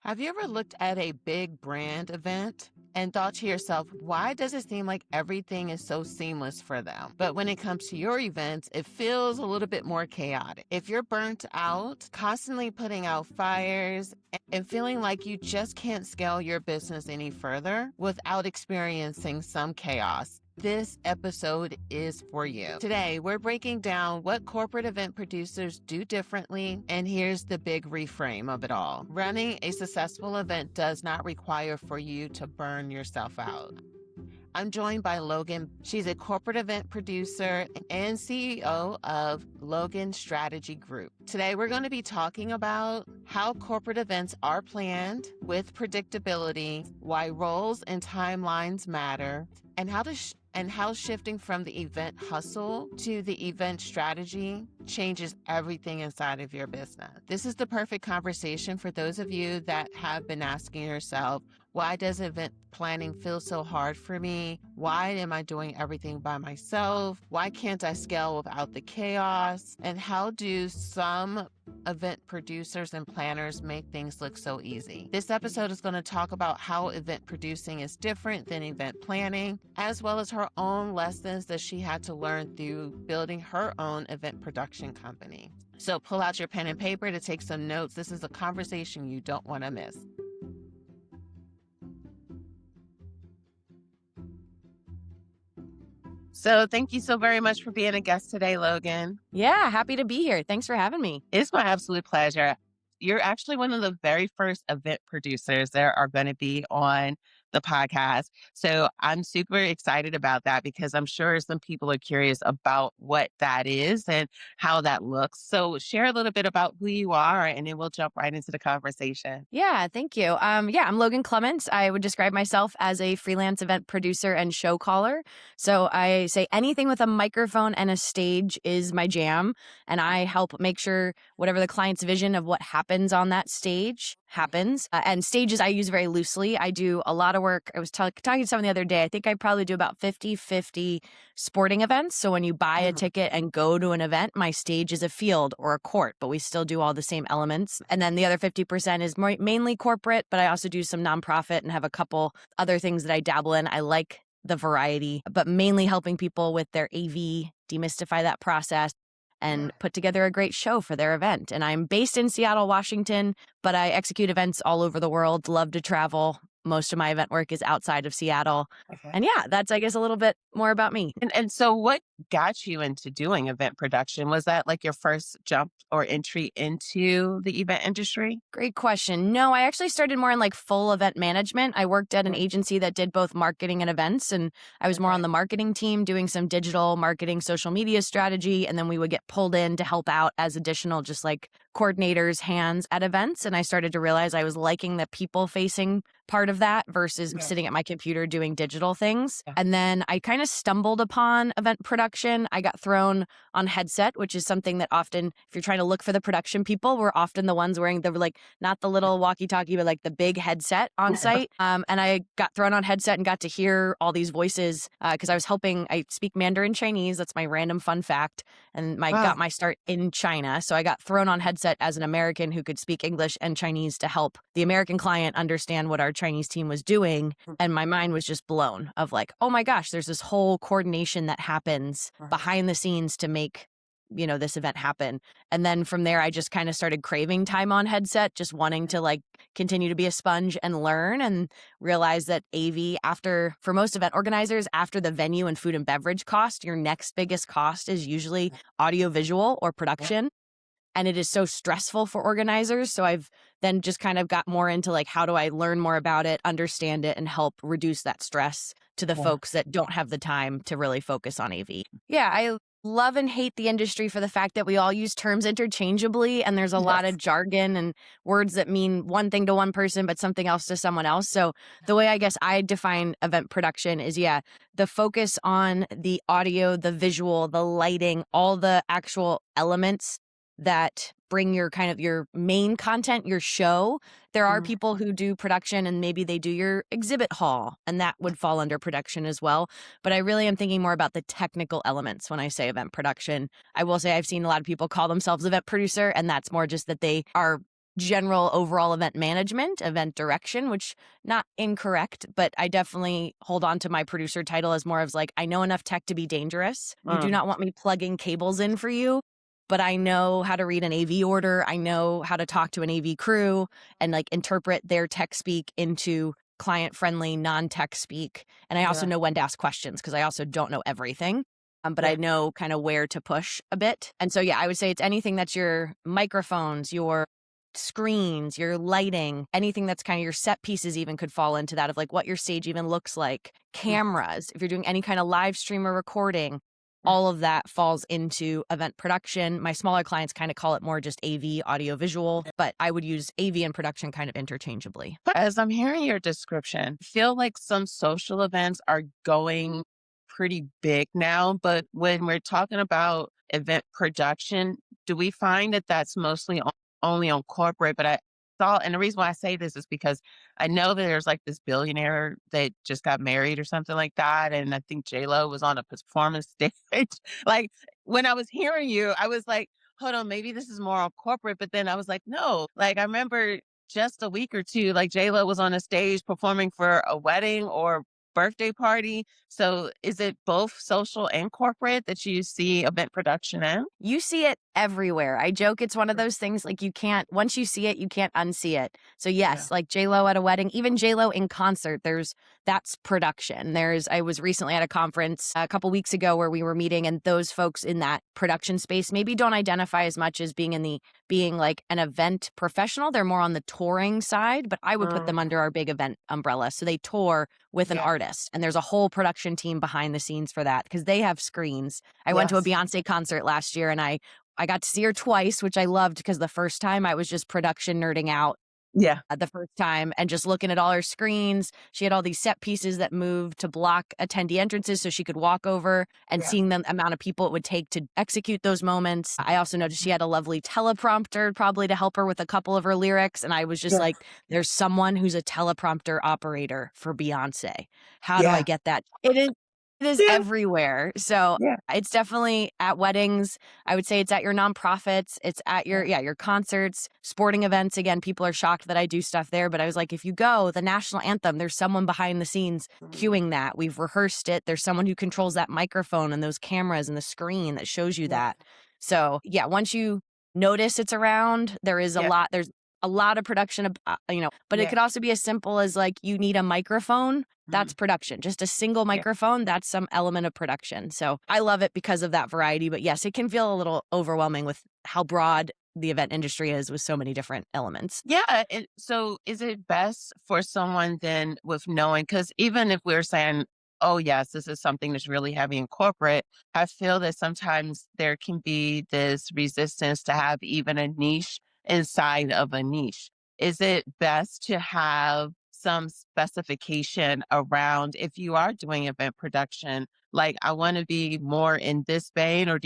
Have you ever looked at a big brand event and thought to yourself, why does it seem like everything is so seamless for them? But when it comes to your events, it feels a little bit more chaotic. If you're burnt out, constantly putting out fires, and feeling like you just can't scale your business any further without experiencing some chaos, this episode is for you. Today, we're breaking down what corporate event producers do differently, and here's the big reframe of it all. Running a successful event does not require for you to burn yourself out. I'm joined by Logan. She's a corporate event producer and CEO of Logan Strategy Group. Today, we're going to be talking about how corporate events are planned with predictability, why roles and timelines matter, and how shifting from the event hustle to the event strategy changes everything inside of your business. This is the perfect conversation for those of you that have been asking yourself, why does event planning feel so hard for me? Why am I doing everything by myself? Why can't I scale without the chaos? And how do some event producers and planners make things look so easy? This episode is going to talk about how event producing is different than event planning, as well as her own lessons that she had to learn through building her own event production company. So pull out your pen and paper to take some notes. This is a conversation you don't want to miss. So thank you so very much for being a guest today, Logan. Yeah, happy to be here. Thanks for having me. It's my absolute pleasure. You're actually one of the very first event producers that are going to be on the podcast. So I'm super excited about that because I'm sure some people are curious about what that is and how that looks. So share a little bit about who you are and then we'll jump right into the conversation. Yeah, thank you. I'm Logan Clements. I would describe myself as a freelance event producer and show caller. So I say anything with a microphone and a stage is my jam. And I help make sure whatever the client's vision of what happens on that stage happens. And stages I use very loosely. I do a lot of work. I was talking to someone the other day. I think I probably do about 50-50 sporting events. So when you buy a ticket and go to an event, my stage is a field or a court, but we still do all the same elements. And then the other 50% is mainly corporate, but I also do some nonprofit and have a couple other things that I dabble in. I like the variety, but mainly helping people with their AV, demystify that process, and put together a great show for their event. And I'm based in Seattle, Washington, but I execute events all over the world, love to travel. Most of my event work is outside of Seattle. Okay. And yeah, that's, I guess, a little bit more about me. And so what got you into doing event production? Was that like your first jump or entry into the event industry? Great question. No, I actually started more in like full event management. I worked at an agency that did both marketing and events, and I was more on the marketing team doing some digital marketing, social media strategy, and then we would get pulled in to help out as additional just like coordinators, hands at events. And I started to realize I was liking the people facing part of that versus sitting at my computer doing digital things. Yeah. And then I kind of stumbled upon event production. I got thrown on headset, which is something that often, if you're trying to look for the production people, we're often the ones wearing the like, not the little walkie-talkie, but like the big headset on site. And I got thrown on headset and got to hear all these voices because I speak Mandarin Chinese. That's my random fun fact. And got my start in China. So I got thrown on headset as an American who could speak English and Chinese to help the American client understand what our Chinese team was doing. And my mind was just blown of like, oh my gosh, there's this whole coordination that happens behind the scenes to make this event happen. And then from there, I just kind of started craving time on headset, just wanting to like continue to be a sponge and learn, and realize that AV for most event organizers, after the venue and food and beverage cost, your next biggest cost is usually audio visual or production. And it is so stressful for organizers. So I've then just kind of got more into like, how do I learn more about it, understand it, and help reduce that stress to the folks that don't have the time to really focus on AV. Yeah, I love and hate the industry for the fact that we all use terms interchangeably, and there's a lot of jargon and words that mean one thing to one person but something else to someone else. So the way I guess I define event production is the focus on the audio, the visual, the lighting, all the actual elements that bring your kind of your main content, your show. There are people who do production and maybe they do your exhibit hall, and that would fall under production as well. But I really am thinking more about the technical elements when I say event production. I will say I've seen a lot of people call themselves event producer, and that's more just that they are general overall event management, event direction, which not incorrect, but I definitely hold on to my producer title as more of like, I know enough tech to be dangerous. You do Mm. not want me plugging cables in for you, but I know how to read an AV order. I know how to talk to an AV crew and like interpret their tech speak into client friendly, non tech speak. And I also Yeah. know when to ask questions because I also don't know everything. But I Yeah. know kind of where to push a bit. And so, yeah, I would say it's anything that's your microphones, your screens, your lighting, anything that's kind of your set pieces even could fall into that of like what your stage even looks like, Mhm. cameras, if you're doing any kind of live stream or recording, Mm. all of that falls into event production. My smaller clients kind of call it more just AV, audio visual, but I would use AV and production kind of interchangeably. As I'm hearing your description, I feel like some social events are going pretty big now, but when we're talking about event production, do we find that that's mostly only on corporate? But I saw, and the reason why I say this is because I know that there's like this billionaire that just got married or something like that. And I think J-Lo was on a performance stage. Like when I was hearing you, I was like, hold on, maybe this is more on corporate. But then I was like, no, like I remember just a week or two, like J-Lo was on a stage performing for a wedding or birthday party. So is it both social and corporate that you see event production in? You see it everywhere. I joke it's one of those things like you can't once you see it, you can't unsee it. So Yeah. yes, like J-Lo at a wedding, even J-Lo in concert, that's production. I was recently at a conference a couple weeks ago where we were meeting and those folks in that production space maybe don't identify as much as being like an event professional. They're more on the touring side, but I would put them Mm, under our big event umbrella. So they tour with an yeah. artist and there's a whole production team behind the scenes for that because they have screens. I went to a Yes. Beyoncé concert last year and I got to see her twice, which I loved because the first time I was just production nerding out Yeah. the first time and just looking at all her screens. She had all these set pieces that moved to block attendee entrances so she could walk over and Yeah. seeing the amount of people it would take to execute those moments. I also noticed she had a lovely teleprompter probably to help her with a couple of her lyrics. And I was just Yeah. like, there's someone who's a teleprompter operator for Beyonce. How do I Yeah. get that? It is Yeah. everywhere. So Yeah. it's definitely at weddings. I would say it's at your nonprofits, it's at Yeah. your concerts, sporting events. Again, people are shocked that I do stuff there, but I was like, if you go, the national anthem, there's someone behind the scenes Mhm. cueing that. We've rehearsed it. There's someone who controls that microphone and those cameras and the screen that shows you Yeah. that. So, yeah, once you notice it's around, Yeah. there's a lot of production, but it Yeah. could also be as simple as like you need a microphone. That's Mhm. production. Just a single Yeah. microphone, that's some element of production. So I love it because of that variety. But yes, it can feel a little overwhelming with how broad the event industry is with so many different elements. Yeah, and so is it best for someone then with knowing because even if we're saying, "Oh, yes, this is something that's really heavy in corporate," I feel that sometimes there can be this resistance to have even a niche inside of a niche. Is it best to have some specification around if you are doing event production, like, "I wanna be more in this vein," or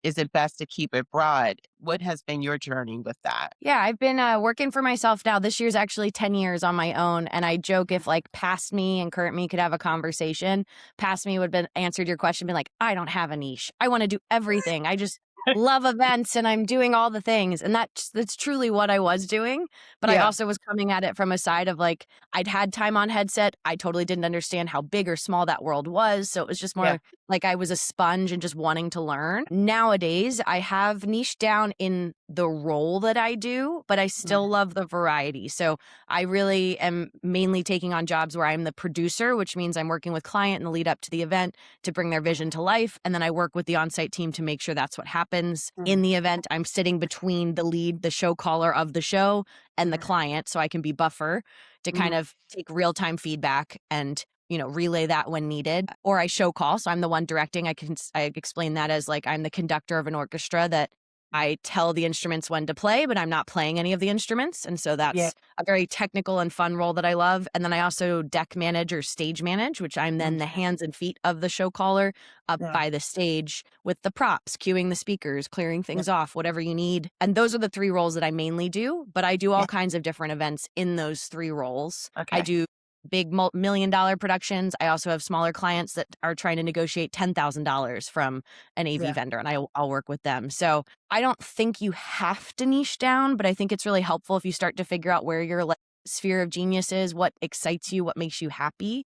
is it best to keep it broad? What has been your journey with that? Yeah, I've been working for myself now. This year's actually 10 years on my own. And I joke if like past me and current me could have a conversation, past me would have been answered your question, been like, I don't have a niche. I want to do everything. I just love events and I'm doing all the things. And that's truly what I was doing. But I Yeah, also was coming at it from a side of like, I'd had time on headset. I totally didn't understand how big or small that world was. So it was just yeah, more like I was a sponge and just wanting to learn. Nowadays, I have niched down in the role that I do, but I still mhm, love the variety. So I really am mainly taking on jobs where I'm the producer, which means I'm working with client in the lead up to the event to bring their vision to life. And then I work with the on-site team to make sure that's what happens in mhm, the event. I'm sitting between the lead, the show caller of the show and the mhm, client. So I can be buffer to kind mhm, of take real-time feedback and relay that when needed. Or I show call. So I'm the one directing. I explain that as like I'm the conductor of an orchestra that I tell the instruments when to play, but I'm not playing any of the instruments. And so yeah, that's a very technical and fun role that I love. And then I also deck manage or stage manage, which I'm then the okay, hands and feet of the show caller up yeah, by the stage with the props, cueing the speakers, clearing yeah, things off, whatever you need. And those are the three roles that I mainly do, but I do all yeah, kinds of different events in those three roles. I okay, do big $1 million productions. I also have smaller clients that are trying to negotiate $10,000 from an AV Yeah. vendor, and I'll work with them. So I don't think you have to niche down, but I think it's really helpful if you start to figure out where your like sphere of genius is, what excites you, what makes you happy,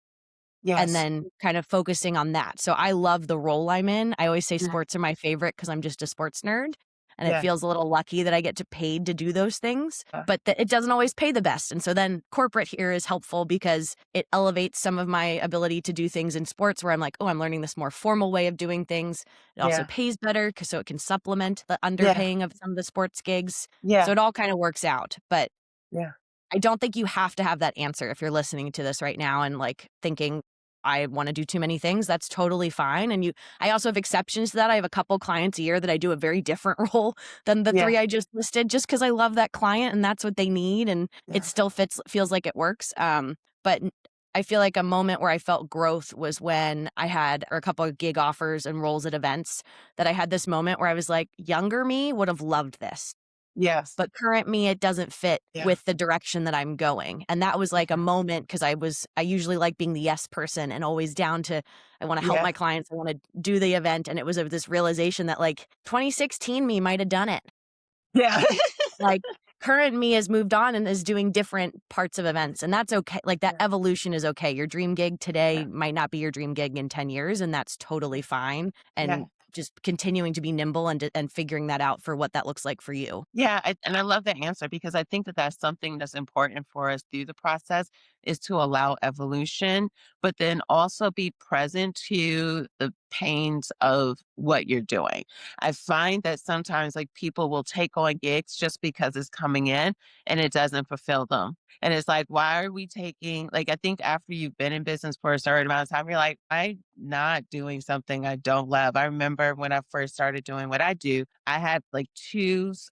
and Yes. then kind of focusing on that. So I love the role I'm in. I always say Yeah. sports are my favorite because I'm just a sports nerd. And it Yeah. feels a little lucky that I get to paid to do those things, Yeah. but it doesn't always pay the best. And so then corporate here is helpful because it elevates some of my ability to do things in sports where I'm like, oh, I'm learning this more formal way of doing things. It also Yeah. pays better because so it can supplement the Yeah. underpaying of some of the sports gigs. So Yeah. it all kind of works out. But Yeah. I don't think you have to have that answer if you're listening to this right now and like thinking, I want to do too many things. That's totally fine. And I also have exceptions to that. I have a couple clients a year that I do a very different role than the Yeah. three I just listed, just because I love that client and that's what they need. And it Yeah. still feels like it works. But I feel like a moment where I felt growth was when I had a couple of gig offers and roles at events that I had this moment where I was like, younger me would have loved this, Yes. but current me, it doesn't fit Yeah. with the direction that I'm going. And that was like a moment because I usually like being the yes person and always down to, I want to help Yeah. my clients. I want to do the event. And it was this realization that like 2016 me might have done it. Yeah. Like current me has moved on and is doing different parts of events. And that's okay. Like that Yeah. evolution is okay. Your dream gig Yeah. today might not be your dream gig in 10 years. And that's totally fine. Yeah. And just continuing to be nimble and figuring that out for what that looks like for you. Yeah, and I love the answer because I think that that's something that's important for us through the process is to allow evolution, but then also be present to the pains of what you're doing. I find that sometimes like people will take on gigs just because it's coming in and it doesn't fulfill them. And it's like, why are we taking, like, I think after you've been in business for a certain amount of time, you're like, I'm not doing something I don't love. I remember when I first started doing what I do, I had like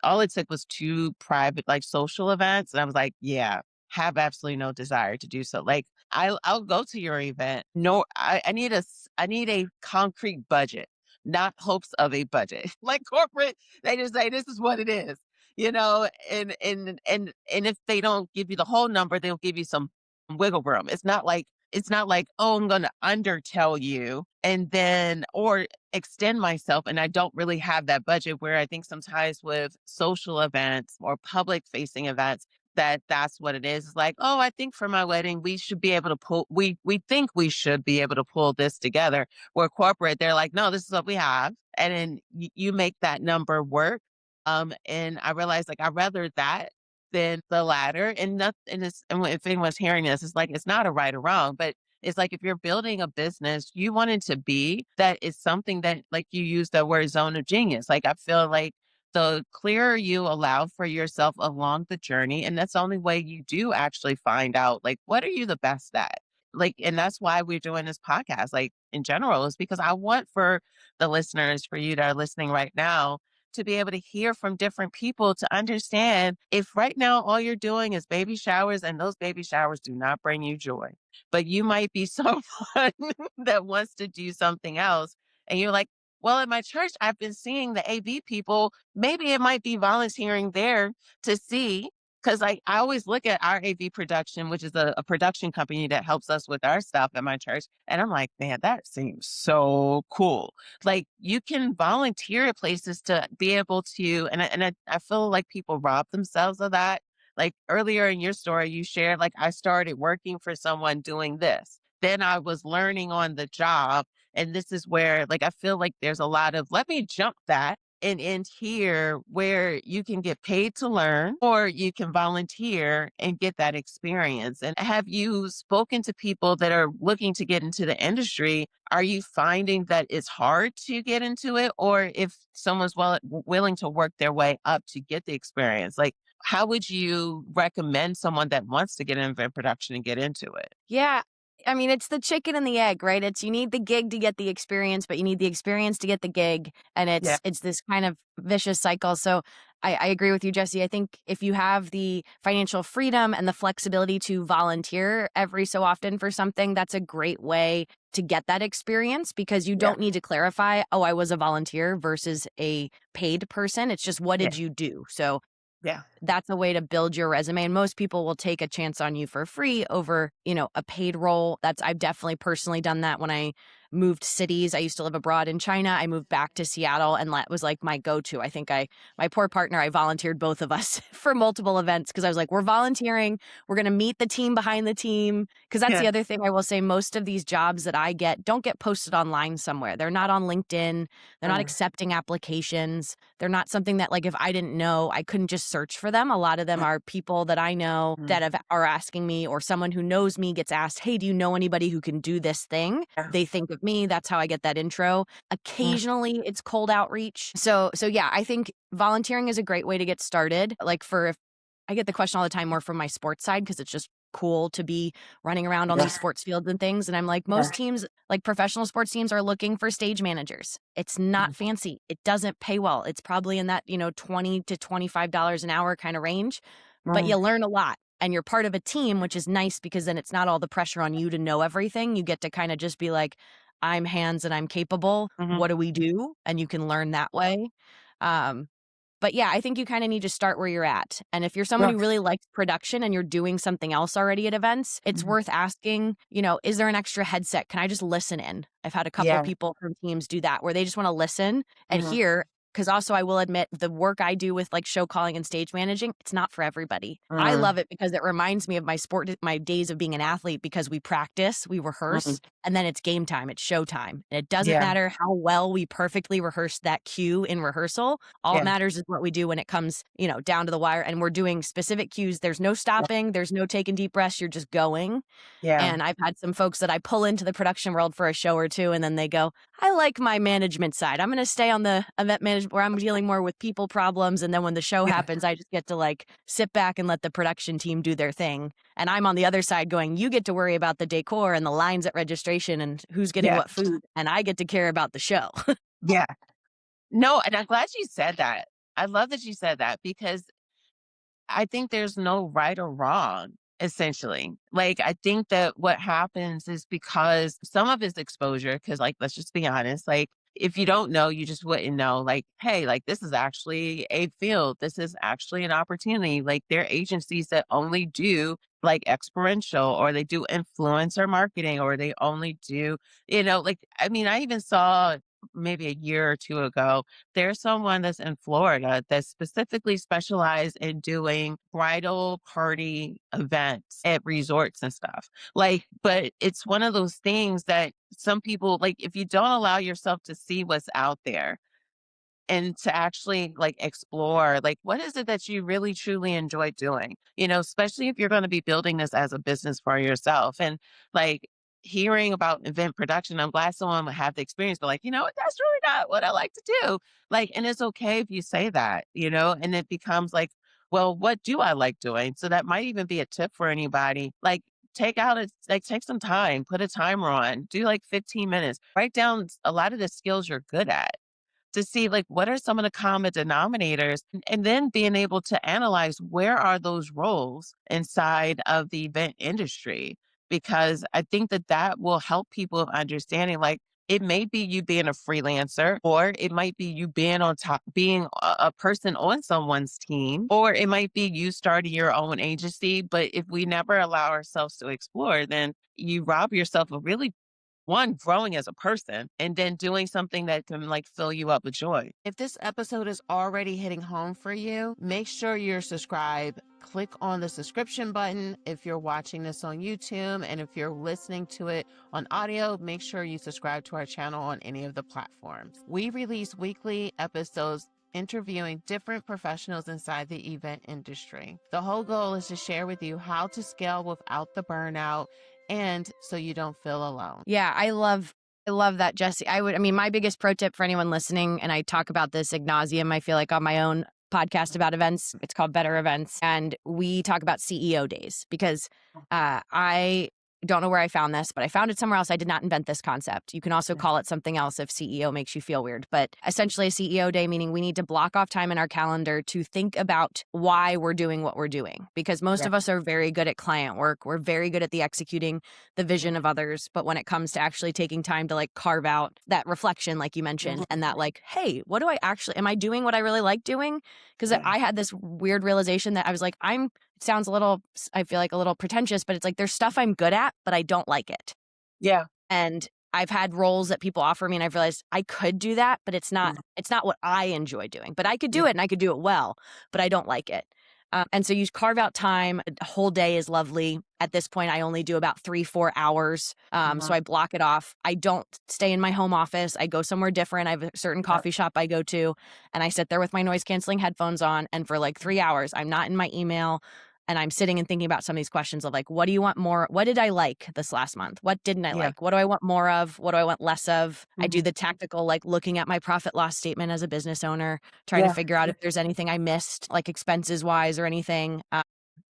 all it took was two private, like social events. And I was like, yeah, have absolutely no desire to do so. Like, I'll go to your event. No, I need a concrete budget, not hopes of a budget. Like corporate, they just say, this is what it is, and if they don't give you the whole number, they'll give you some wiggle room. It's not like, oh, I'm gonna undertell you and then or extend myself. And I don't really have that budget where I think sometimes with social events or public facing events, that's what it is. It's like, oh, I think for my wedding, we should be able to we think we should be able to pull this together. Where corporate, they're like, no, this is what we have. And then you make that number work. And I realized like I'd rather that than the latter. And not and it's and if anyone's hearing this, it's like it's not a right or wrong, but it's like if you're building a business, you want it to be that is something that like you use the word zone of genius. Like I feel like the clearer you allow for yourself along the journey, and that's the only way you do actually find out like what are you the best at? Like, and that's why we're doing this podcast, like in general, is because I want for the listeners, for you that are listening right now, to be able to hear from different people to understand if right now all you're doing is baby showers and those baby showers do not bring you joy, but you might be someone that wants to do something else. And you're like, well, at my church, I've been seeing the AV people. Maybe it might be volunteering there to see. Cause I always look at our AV production, which is a production company that helps us with our stuff at my church. And I'm like, man, that seems so cool. Like you can volunteer at places to be able to, and I feel like people rob themselves of that. Like earlier in your story, you shared like I started working for someone doing this. Then I was learning on the job. And this is where like I feel like there's a lot of let me jump that and end here where you can get paid to learn or you can volunteer and get that experience. And have you spoken to people that are looking to get into the industry? Are you finding that it's hard to get into it? Or if someone's willing to work their way up to get the experience, like how would you recommend someone that wants to get in event production and get into it? Yeah. I mean, it's the chicken and the egg, right? It's you need the gig to get the experience, but you need the experience to get the gig. And Yeah. it's this kind of vicious cycle. So I agree with you, Jesse. I think if you have the financial freedom and the flexibility to volunteer every so often for something, that's a great way to get that experience because you Yeah. don't need to clarify, oh, I was a volunteer versus a paid person. It's just what Yeah. did you do? So Yeah. That's a way to build your resume. And most people will take a chance on you for free over, a paid role. I've definitely personally done that when I moved cities. I used to live abroad in China. I moved back to Seattle, and that was like my go-to. I think my poor partner, I volunteered both of us for multiple events because I was like, we're volunteering. We're going to meet the team behind the team. Because that's Yeah. the other thing I will say. Most of these jobs that I get don't get posted online somewhere. They're not on LinkedIn. They're not Mm, accepting applications. They're not something that, like, if I didn't know, I couldn't just search for them. A lot of them mm, are people that I know mm. that are asking me, or someone who knows me gets asked, hey, do you know anybody who can do this thing? Yeah. They think of me. That's how I get that intro. Mm, Occasionally it's cold outreach. So yeah, I think volunteering is a great way to get started. Like, if I get the question all the time more from my sports side because it's just cool to be running around on yeah. these sports fields and things. And I'm like, Yeah. most teams, like professional sports teams, are looking for stage managers. It's not Mm, fancy. It doesn't pay well. It's probably in that, $20 to $25 an hour kind of range, but mm, you learn a lot. And you're part of a team, which is nice because then it's not all the pressure on you to know everything. You get to kind of just be like, I'm hands and I'm capable. mhm. What do we do? And you can learn that way. Um, but yeah, I think you kind of need to start where you're at. And if you're someone Yeah. who really likes production and you're doing something else already at events, it's Mhm. worth asking, is there an extra headset? Can I just listen in? I've had a couple Yeah. people from teams do that where they just want to listen and Mhm. hear. Because also, I will admit, the work I do with like show calling and stage managing, it's not for everybody. I Mm, love it because it reminds me of my days of being an athlete, because we practice, we mm. rehearse, and then it's game time, it's show time. And it doesn't Yeah. matter how well we perfectly rehearse that cue in rehearsal. All it Yeah. matters is what we do when it comes, down to the wire, and we're doing specific cues. There's no Yeah. stopping, there's no taking deep breaths, you're just going. Yeah. And I've had some folks that I pull into the production world for a show or two, and then they go, I like my management side. I'm going to stay on the event management where I'm dealing more with people problems. And then when the show Yeah. happens, I just get to like sit back and let the production team do their thing. And I'm on the other side going, you get to worry about the decor and the lines at registration and who's getting Yeah. what food. And I get to care about the show. Yeah. No, and I'm glad you said that. I love that you said that because I think there's no right or wrong, essentially. Like, I think that what happens is because some of it's exposure, because, like, let's just be honest, like, if you don't know, you just wouldn't know, like, hey, like, this is actually a field. This is actually an opportunity. Like, there are agencies that only do like experiential or they do influencer marketing or they only do, like, I mean, I even saw maybe a year or two ago there's someone that's in Florida that specifically specialized in doing bridal party events at resorts and stuff. Like, but it's one of those things that some people like if you don't allow yourself to see what's out there and to actually like explore like what is it that you really truly enjoy doing, especially if you're going to be building this as a business for yourself and like hearing about event production. I'm glad someone would have the experience but like what, that's really not what I like to do. Like, and it's okay if you say that, and it becomes like, well, what do I like doing? So that might even be a tip for anybody. Like, take some time, put a timer on, do like 15 minutes, write down a lot of the skills you're good at to see like what are some of the common denominators and then being able to analyze where are those roles inside of the event industry because I think that that will help people of understanding like it may be you being a freelancer or it might be you being on top being a person on someone's team or it might be you starting your own agency but if we never allow ourselves to explore then you rob yourself of really one, growing as a person, and then doing something that can like fill you up with joy. If this episode is already hitting home for you, make sure you're subscribed. Click on the subscription button if you're watching this on YouTube. And if you're listening to it on audio, make sure you subscribe to our channel on any of the platforms. We release weekly episodes interviewing different professionals inside the event industry. The whole goal is to share with you how to scale without the burnout and so you don't feel alone. Yeah, I love that, Jesse. My biggest pro tip for anyone listening, and I talk about this ad nauseum, I feel like on my own podcast about events. It's called Better Events. And we talk about CEO days because I don't know where I found this, but I found it somewhere else. I did not invent this concept. You can also Yeah. call it something else if CEO makes you feel weird. But essentially, a CEO day, meaning we need to block off time in our calendar to think about why we're doing what we're doing. Because most Yeah. of us are very good at client work. We're very good at the executing the Yeah. vision of others. But when it comes to actually taking time to like carve out that reflection, like you mentioned, and that like, hey, what do I actually, am I doing what I really like doing? Because Yeah. I had this weird realization that I was like, it sounds a little, I feel like a little pretentious, but it's like there's stuff I'm good at, but I don't like it. Yeah. And I've had roles that people offer me and I've realized I could do that, but it's not what I enjoy doing. But I could do Yeah. it and I could do it well, but I don't like it. And so you carve out time. A whole day is lovely. At this point, I only do about 3-4 hours. So Mhm. I block it off. I don't stay in my home office. I go somewhere different. I have a certain Yeah. coffee shop I go to, and I sit there with my noise canceling headphones on. And for like 3 hours, I'm not in my email. And I'm sitting and thinking about some of these questions of like, what do you want more? What did I like this last month? What didn't I Yeah. like? What do I want more of? What do I want less of? I do Mhm. the tactical, like looking at my profit loss statement as a business owner, trying to Yeah. figure out if there's anything I missed, like expenses wise or anything.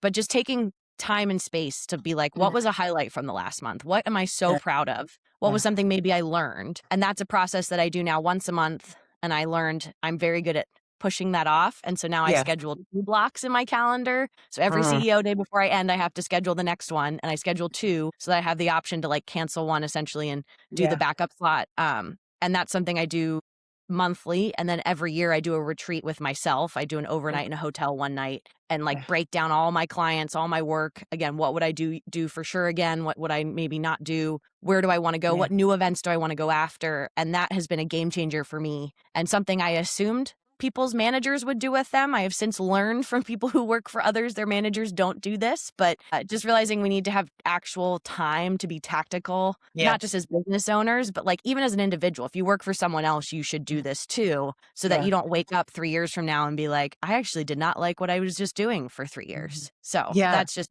But just taking time and space to be like, what Yeah. was a highlight from the last month? What am I so Yeah. proud of? What was Yeah. something maybe I learned? And that's a process that I do now once a month. And I learned I'm very good at pushing that off. And so now I Yeah. schedule 2 blocks in my calendar. So every Mm. CEO day before I end, I have to schedule the next one. And I schedule two so that I have the option to like cancel one essentially and do the Yeah. backup slot. And that's something I do monthly. And then every year I do a retreat with myself. I do an overnight in a hotel one night and like Yeah. break down all my clients, all my work. Again, what would I do for sure again? What would I maybe not do? Where do I want to go? Yeah. What new events do I want to go after? And that has been a game changer for me and something I assumed people's managers would do with them. I have since learned from people who work for others, their managers don't do this, but just realizing we need to have actual time to be tactical, Yeah. not just as business owners, but like even as an individual. If you work for someone else, you should do this too, so that Yeah. you don't wake up 3 years from now and be like, I actually did not like what I was just doing for 3 Mhm. years. So Yeah. that's just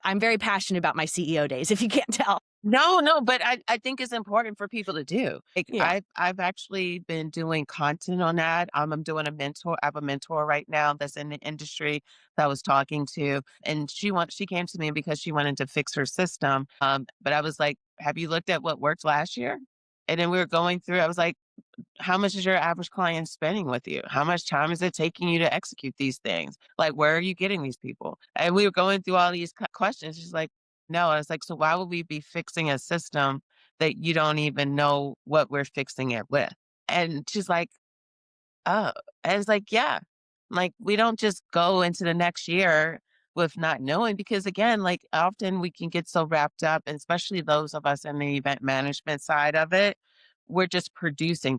I'm very passionate about my CEO days, if you can't tell. No, no, but I think it's important for people to do. Like Yeah. I've actually been doing content on that. I'm doing a mentor. I have a mentor right now that's in the industry that I was talking to, and she came to me because she wanted to fix her system. But I was like, "Have you looked at what worked last year?" And then we were going through. I was like, how much is your average client spending with you? How much time is it taking you to execute these things? Like, where are you getting these people? And we were going through all these questions. She's like, no. I was like, so why would we be fixing a system that you don't even know what we're fixing it with? And she's like, oh, and it's like, yeah, like we don't just go into the next year with not knowing because again, like often we can get so wrapped up, and especially those of us in the event management side of it, we're just producing,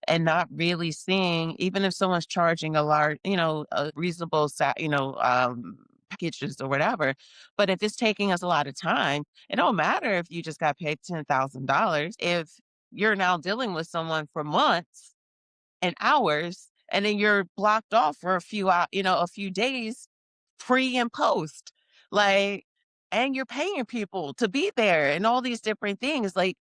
and not really seeing, even if someone's charging a large, a reasonable, packages or whatever. But if it's taking us a lot of time, it don't matter if you just got paid $10,000. If you're now dealing with someone for months and hours, and then you're blocked off for a few days pre and post. Like, and you're paying people to be there and all these different things. Like,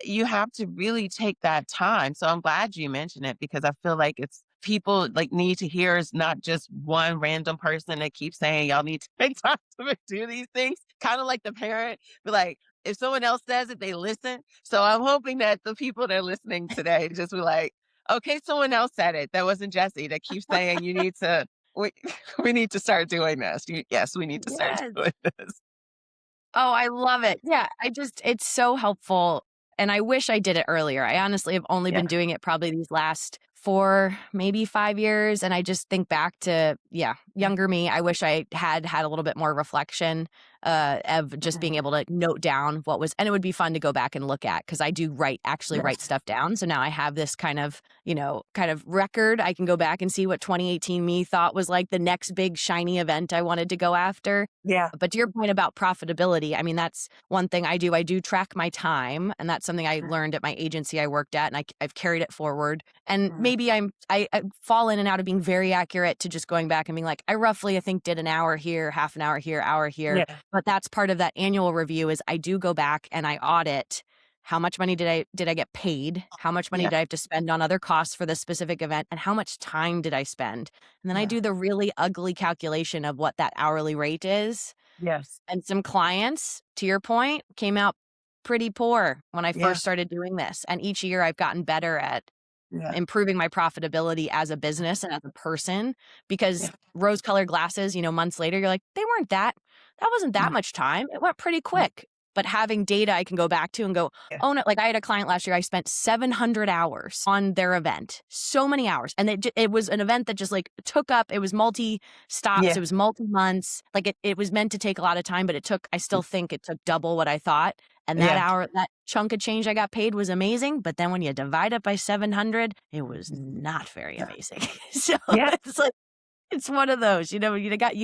you have to really take that time. So I'm glad you mentioned it because I feel like it's people like need to hear is not just one random person that keeps saying y'all need to make time to do these things. Kind of like the parent, but like if someone else says it, they listen. So I'm hoping that the people that are listening today just be like, okay, someone else said it. That wasn't Jesse that keeps saying you need to we we need to start doing this. Yes, we need to start Yes. doing this. Oh, I love it. Yeah, it's so helpful, and I wish I did it earlier. I honestly have only Yeah. been doing it probably these last 4, maybe 5 years, and I just think back to, yeah, Yeah. younger me. I wish I had a little bit more reflection, of just being Mhm. able to note down what was, and it would be fun to go back and look at because I do actually Yes. write stuff down. So now I have this kind of record. I can go back and see what 2018 me thought was like the next big shiny event I wanted to go after. Yeah. But to your point about profitability, I mean, that's one thing I do. I do track my time, and that's something I learned at my agency I worked at, and I've carried it forward. And Mhm. maybe I fall in and out of being very accurate to just going back and being like, I think did an hour here, half an hour here. Yeah. But that's part of that annual review is I do go back and I audit how much money did I get paid? How much money Yeah. did I have to spend on other costs for this specific event? And how much time did I spend? And then I Yeah. do the really ugly calculation of what that hourly rate is. Yes. And some clients, to your point, came out pretty poor when I Yeah. first started doing this. And each year I've gotten better at Yeah. improving my profitability as a business and as a person because Yeah. rose-colored glasses, months later, you're like, that wasn't that Yeah. much time. It went pretty quick. But having data I can go back to and go, Yeah. oh no, like I had a client last year, I spent 700 hours on their event, so many hours. And it was an event that just like took up, it was multi-stops, Yeah. it was multi-months. Like it was meant to take a lot of time, but I still think it took double what I thought. And Yeah. that chunk of change I got paid was amazing, but then when you divide it by 700, it was not very amazing. So Yeah. it's like it's one of those, you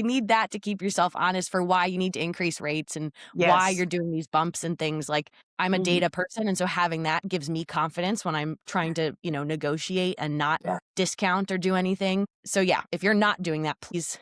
need that to keep yourself honest for why you need to increase rates and why Yes. you're doing these bumps and things. Like I'm a Mhm. data person, and so having that gives me confidence when I'm trying to, negotiate and not Yeah. discount or do anything. So yeah, if you're not doing that, please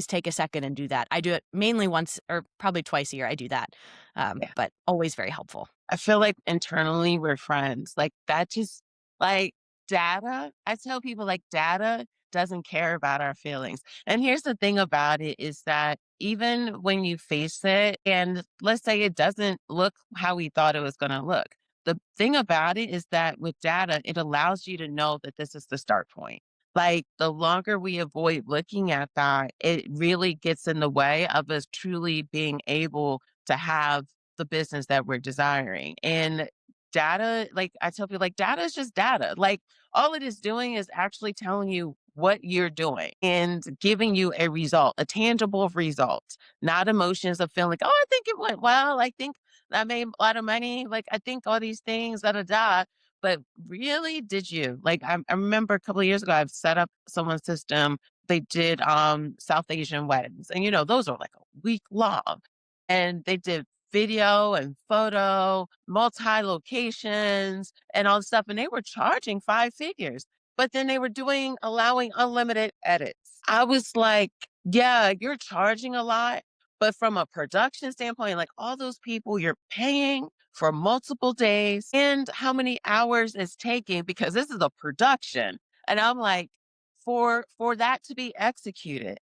take a second and do that. I do it mainly once or probably twice a year. I do that, Yeah. but always very helpful. I feel like internally we're friends. Like that just like data. I tell people like data doesn't care about our feelings. And here's the thing about it is that even when you face it and let's say it doesn't look how we thought it was going to look. The thing about it is that with data, it allows you to know that this is the start point. Like the longer we avoid looking at that, it really gets in the way of us truly being able to have the business that we're desiring. And data, like I tell people, like data is just data. Like all it is doing is actually telling you what you're doing and giving you a result, a tangible result, not emotions of feeling like, oh, I think it went well. I think I made a lot of money. Like I think all these things, da da da. But really, did you? Like I remember a couple of years ago, I've set up someone's system. They did South Asian weddings. And those are like a week long. And they did video and photo, multi locations, and all this stuff. And they were charging five figures, but then they were allowing unlimited edits. I was like, yeah, you're charging a lot. But from a production standpoint, like all those people you're paying for multiple days and how many hours it's taking because this is a production. And I'm like, for that to be executed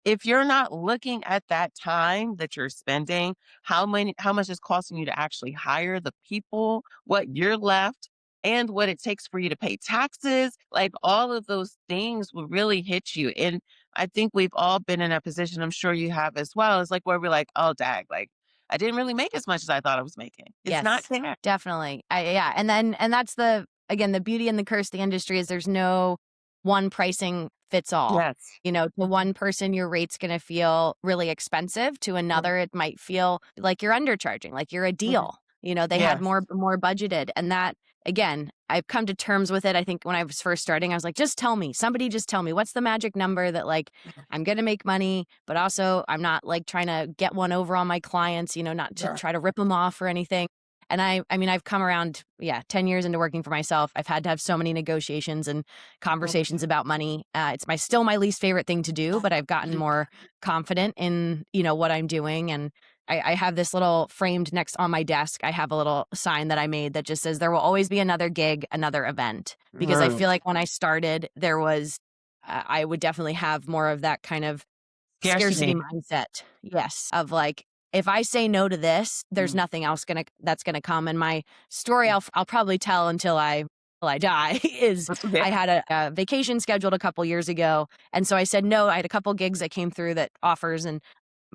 if you're not looking at that time that you're spending, how much is costing you to actually hire the people, what you're left, and what it takes for you to pay taxes, like all of those things will really hit you. And I think we've all been in a position, I'm sure you have as well. It's like where we're like, oh dag, like I didn't really make as much as I thought I was making. It's not Yes, fair. definitely. Yeah, and that's the beauty and the curse of the industry is there's no one pricing fits all. Yes. To one person your rate's going to feel really expensive, to Mhm. another it might feel like you're undercharging, like you're a Mhm. deal. They had Yes. more budgeted, and that again, I've come to terms with it. I think when I was first starting, I was like, somebody just tell me what's the magic number that like I'm going to make money, but also I'm not like trying to get one over on my clients, not to Sure. try to rip them off or anything. And I mean, I've come around, yeah, 10 years into working for myself. I've had to have so many negotiations and conversations about money. It's still my least favorite thing to do, but I've gotten more confident in, what I'm doing. And I have this little framed next on my desk. I have a little sign that I made that just says, there will always be another gig, another event. Because I Mhm. feel like when I started, I would definitely have more of that kind of scarcity Scarcity. mindset. Yes. Of like, if I say no to this, there's Mm. nothing else that's gonna come. And my story I'll probably tell until I die is Yeah. I had a vacation scheduled a couple years ago. And so I said no. I had a couple gigs that came through that offers and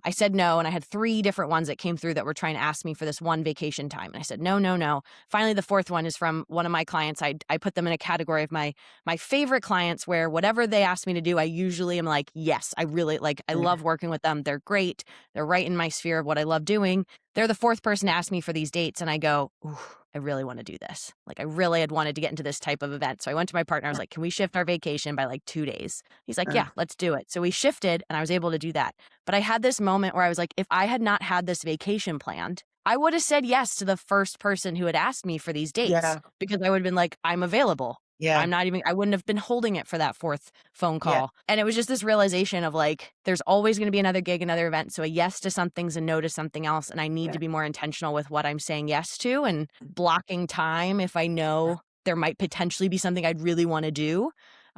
I said no, and I had 3 different ones that came through that were trying to ask me for this one vacation time, and I said, "No, no, no." Finally, the 4th one is from one of my clients. I put them in a category of my favorite clients where whatever they ask me to do, I usually am like, "Yes, I really like I love working with them. They're great. They're right in my sphere of what I love doing." They're the 4th person to ask me for these dates, and I go, "Ooh, I really wanna do this." Like, I really had wanted to get into this type of event, so I went to my partner, I was like, "Can we shift our vacation by, like, 2 days?" He's like, "Yeah, let's do it." So we shifted, and I was able to do that. But I had this moment where I was like, if I had not had this vacation planned, I would have said yes to the first person who had asked me for these dates Yeah. because I would have been like, I'm available. Yeah. I wouldn't have been holding it for that 4th phone Yeah. call. And it was just this realization of like, there's always going to be another gig, another event. So a yes to something's a no to something else. And I need Yeah. to be more intentional with what I'm saying yes to and blocking time if I know there might potentially be something I'd really want to do.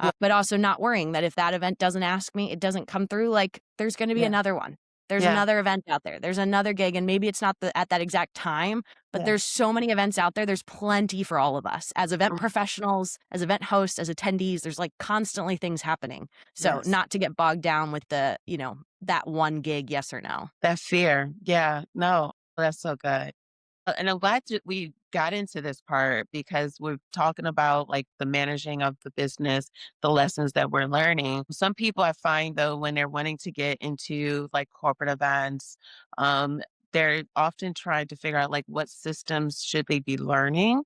Yeah. But also not worrying that if that event doesn't ask me, it doesn't come through, like there's going to be Yeah. another one. there's Yeah. another event out there. There's another gig, and maybe it's not at that exact time, but Yeah. there's so many events out there. There's plenty for all of us as event Mm, professionals, as event hosts, as attendees. There's like constantly things happening. So yes. not to get bogged down with that one gig, yes or no. That fear. Yeah. No, that's so good. And I'm glad that we got into this part because we're talking about like the managing of the business, the lessons that we're learning. Some people I find though, when they're wanting to get into like corporate events, um, they're often trying to figure out like what systems should they be learning,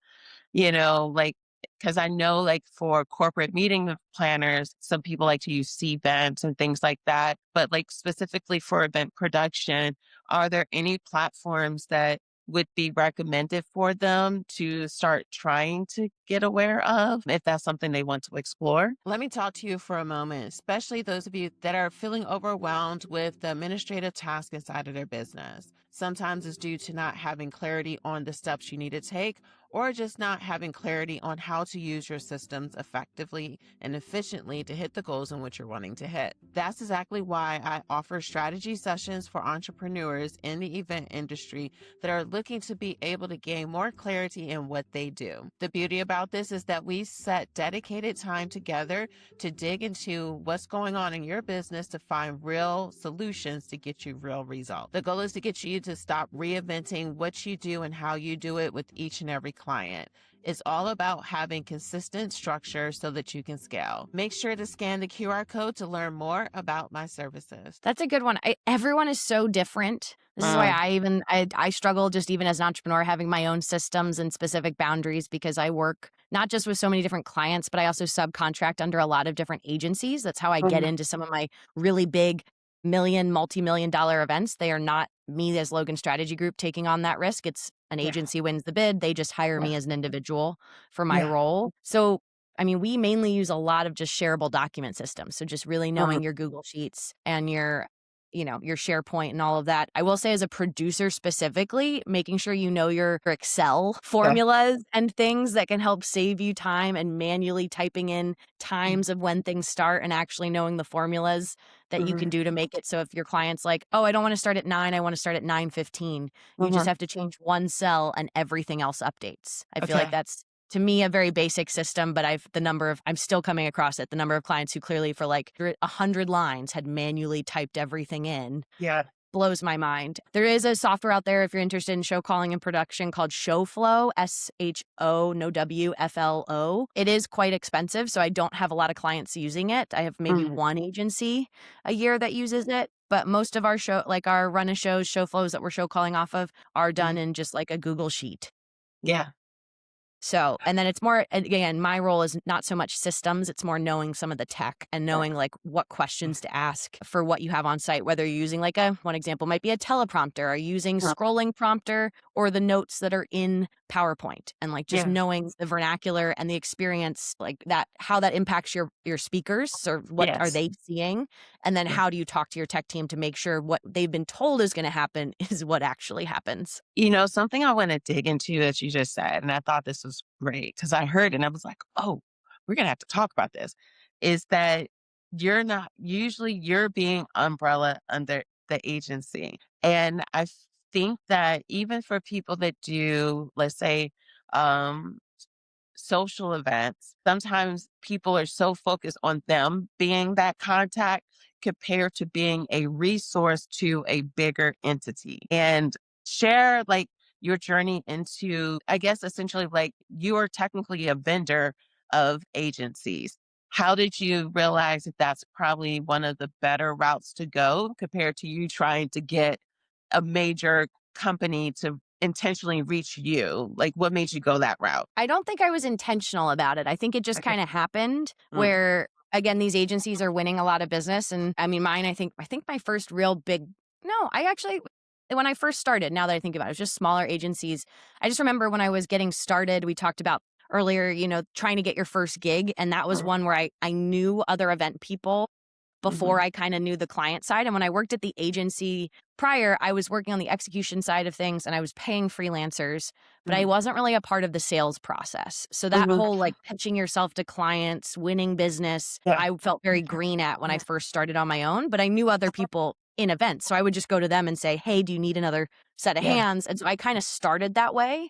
like, because I know, like, for corporate meeting planners, some people like to use Cvent and things like that. But, like, specifically for event production, are there any platforms that would be recommended for them to start trying to get aware of if that's something they want to explore? Let me talk to you for a moment, especially those of you that are feeling overwhelmed with the administrative task inside of their business. Sometimes it's due to not having clarity on the steps you need to take or just not having clarity on how to use your systems effectively and efficiently to hit the goals in which you're wanting to hit. That's exactly why I offer strategy sessions for entrepreneurs in the event industry that are looking to be able to gain more clarity in what they do. The beauty about this is that we set dedicated time together to dig into what's going on in your business to find real solutions to get you real results. The goal is to get you to stop reinventing what you do and how you do it with each and every client. It's all about having consistent structure so that you can scale. Make sure to scan the QR code to learn more about my services. That's a good one. Everyone is so different. This is why Mm, I struggle just even as an entrepreneur having my own systems and specific boundaries because I work not just with so many different clients, but I also subcontract under a lot of different agencies. That's how I get mhm, into some of my really big multi-million dollar events. They are not me as Logan Strategy Group taking on that risk. It's an yeah, agency wins the bid. They just hire yeah, me as an individual for my yeah, role. So I mean, we mainly use a lot of just shareable document systems. So just really mm, knowing your Google Sheets and your SharePoint and all of that. I will say as a producer specifically, making sure you know your Excel yeah, formulas and things that can help save you time and manually typing in mm, times of when things start and actually knowing the formulas that you mhm, can do to make it so if your client's like, "Oh, I don't want to start at 9, I want to start at 9:15." You just mhm. have to change one cell and everything else updates. I feel like Okay. that's to me a very basic system, but I'm still coming across it. The number of clients who clearly for like 100 lines had manually typed everything in Yeah. blows my mind. There is a software out there if you're interested in show calling and production called ShowFlow, SHO, no W, FLO. It is quite expensive, so I don't have a lot of clients using it. I have maybe Mhm, one agency a year that uses it. But most of our our run of shows, show flows that we're show calling off of are done mhm. in just like a Google Sheet. Yeah. So, and then it's more, again, my role is not so much systems, it's more knowing some of the tech and Yeah. knowing like what questions to ask for what you have on site, whether you're using one example might be a teleprompter or using Uh, scrolling prompter or the notes that are in PowerPoint and like just yeah. knowing the vernacular and the experience like that, how that impacts your speakers or what are Yes. they seeing? And then Yeah. how do you talk to your tech team to make sure what they've been told is going to happen is what actually happens? Something I want to dig into that you just said, and I thought this was great because I heard it and I was like, oh, we're going to have to talk about this, is that you're being umbrella under the agency. And I think that even for people that do, let's say, um, social events, sometimes people are so focused on them being that contact compared to being a resource to a bigger entity. And share like your journey into, I guess, essentially like you are technically a vendor of agencies. How did you realize that that's probably one of the better routes to go compared to you trying to get a major company to intentionally reach you? Like, what made you go that route? I don't think I was intentional about it. I think it just Okay. kind of happened Mm, where again these agencies are winning a lot of business and I mean mine I think my first real big no, I actually when I first started, now that I think about it, it was just smaller agencies. I just remember when I was getting started, we talked about earlier, trying to get your first gig and that was mm, one where I knew other event people before mhm, I kind of knew the client side. And when I worked at the agency prior, I was working on the execution side of things and I was paying freelancers, but I mhm, wasn't really a part of the sales process. So that mhm. whole like pitching yourself to clients, winning business, Yeah. I felt very Okay. green at when I Yeah. first started on my own, but I knew other people in events. So I would just go to them and say, hey, do you need another set of Yeah. hands? And so I kind of started that way.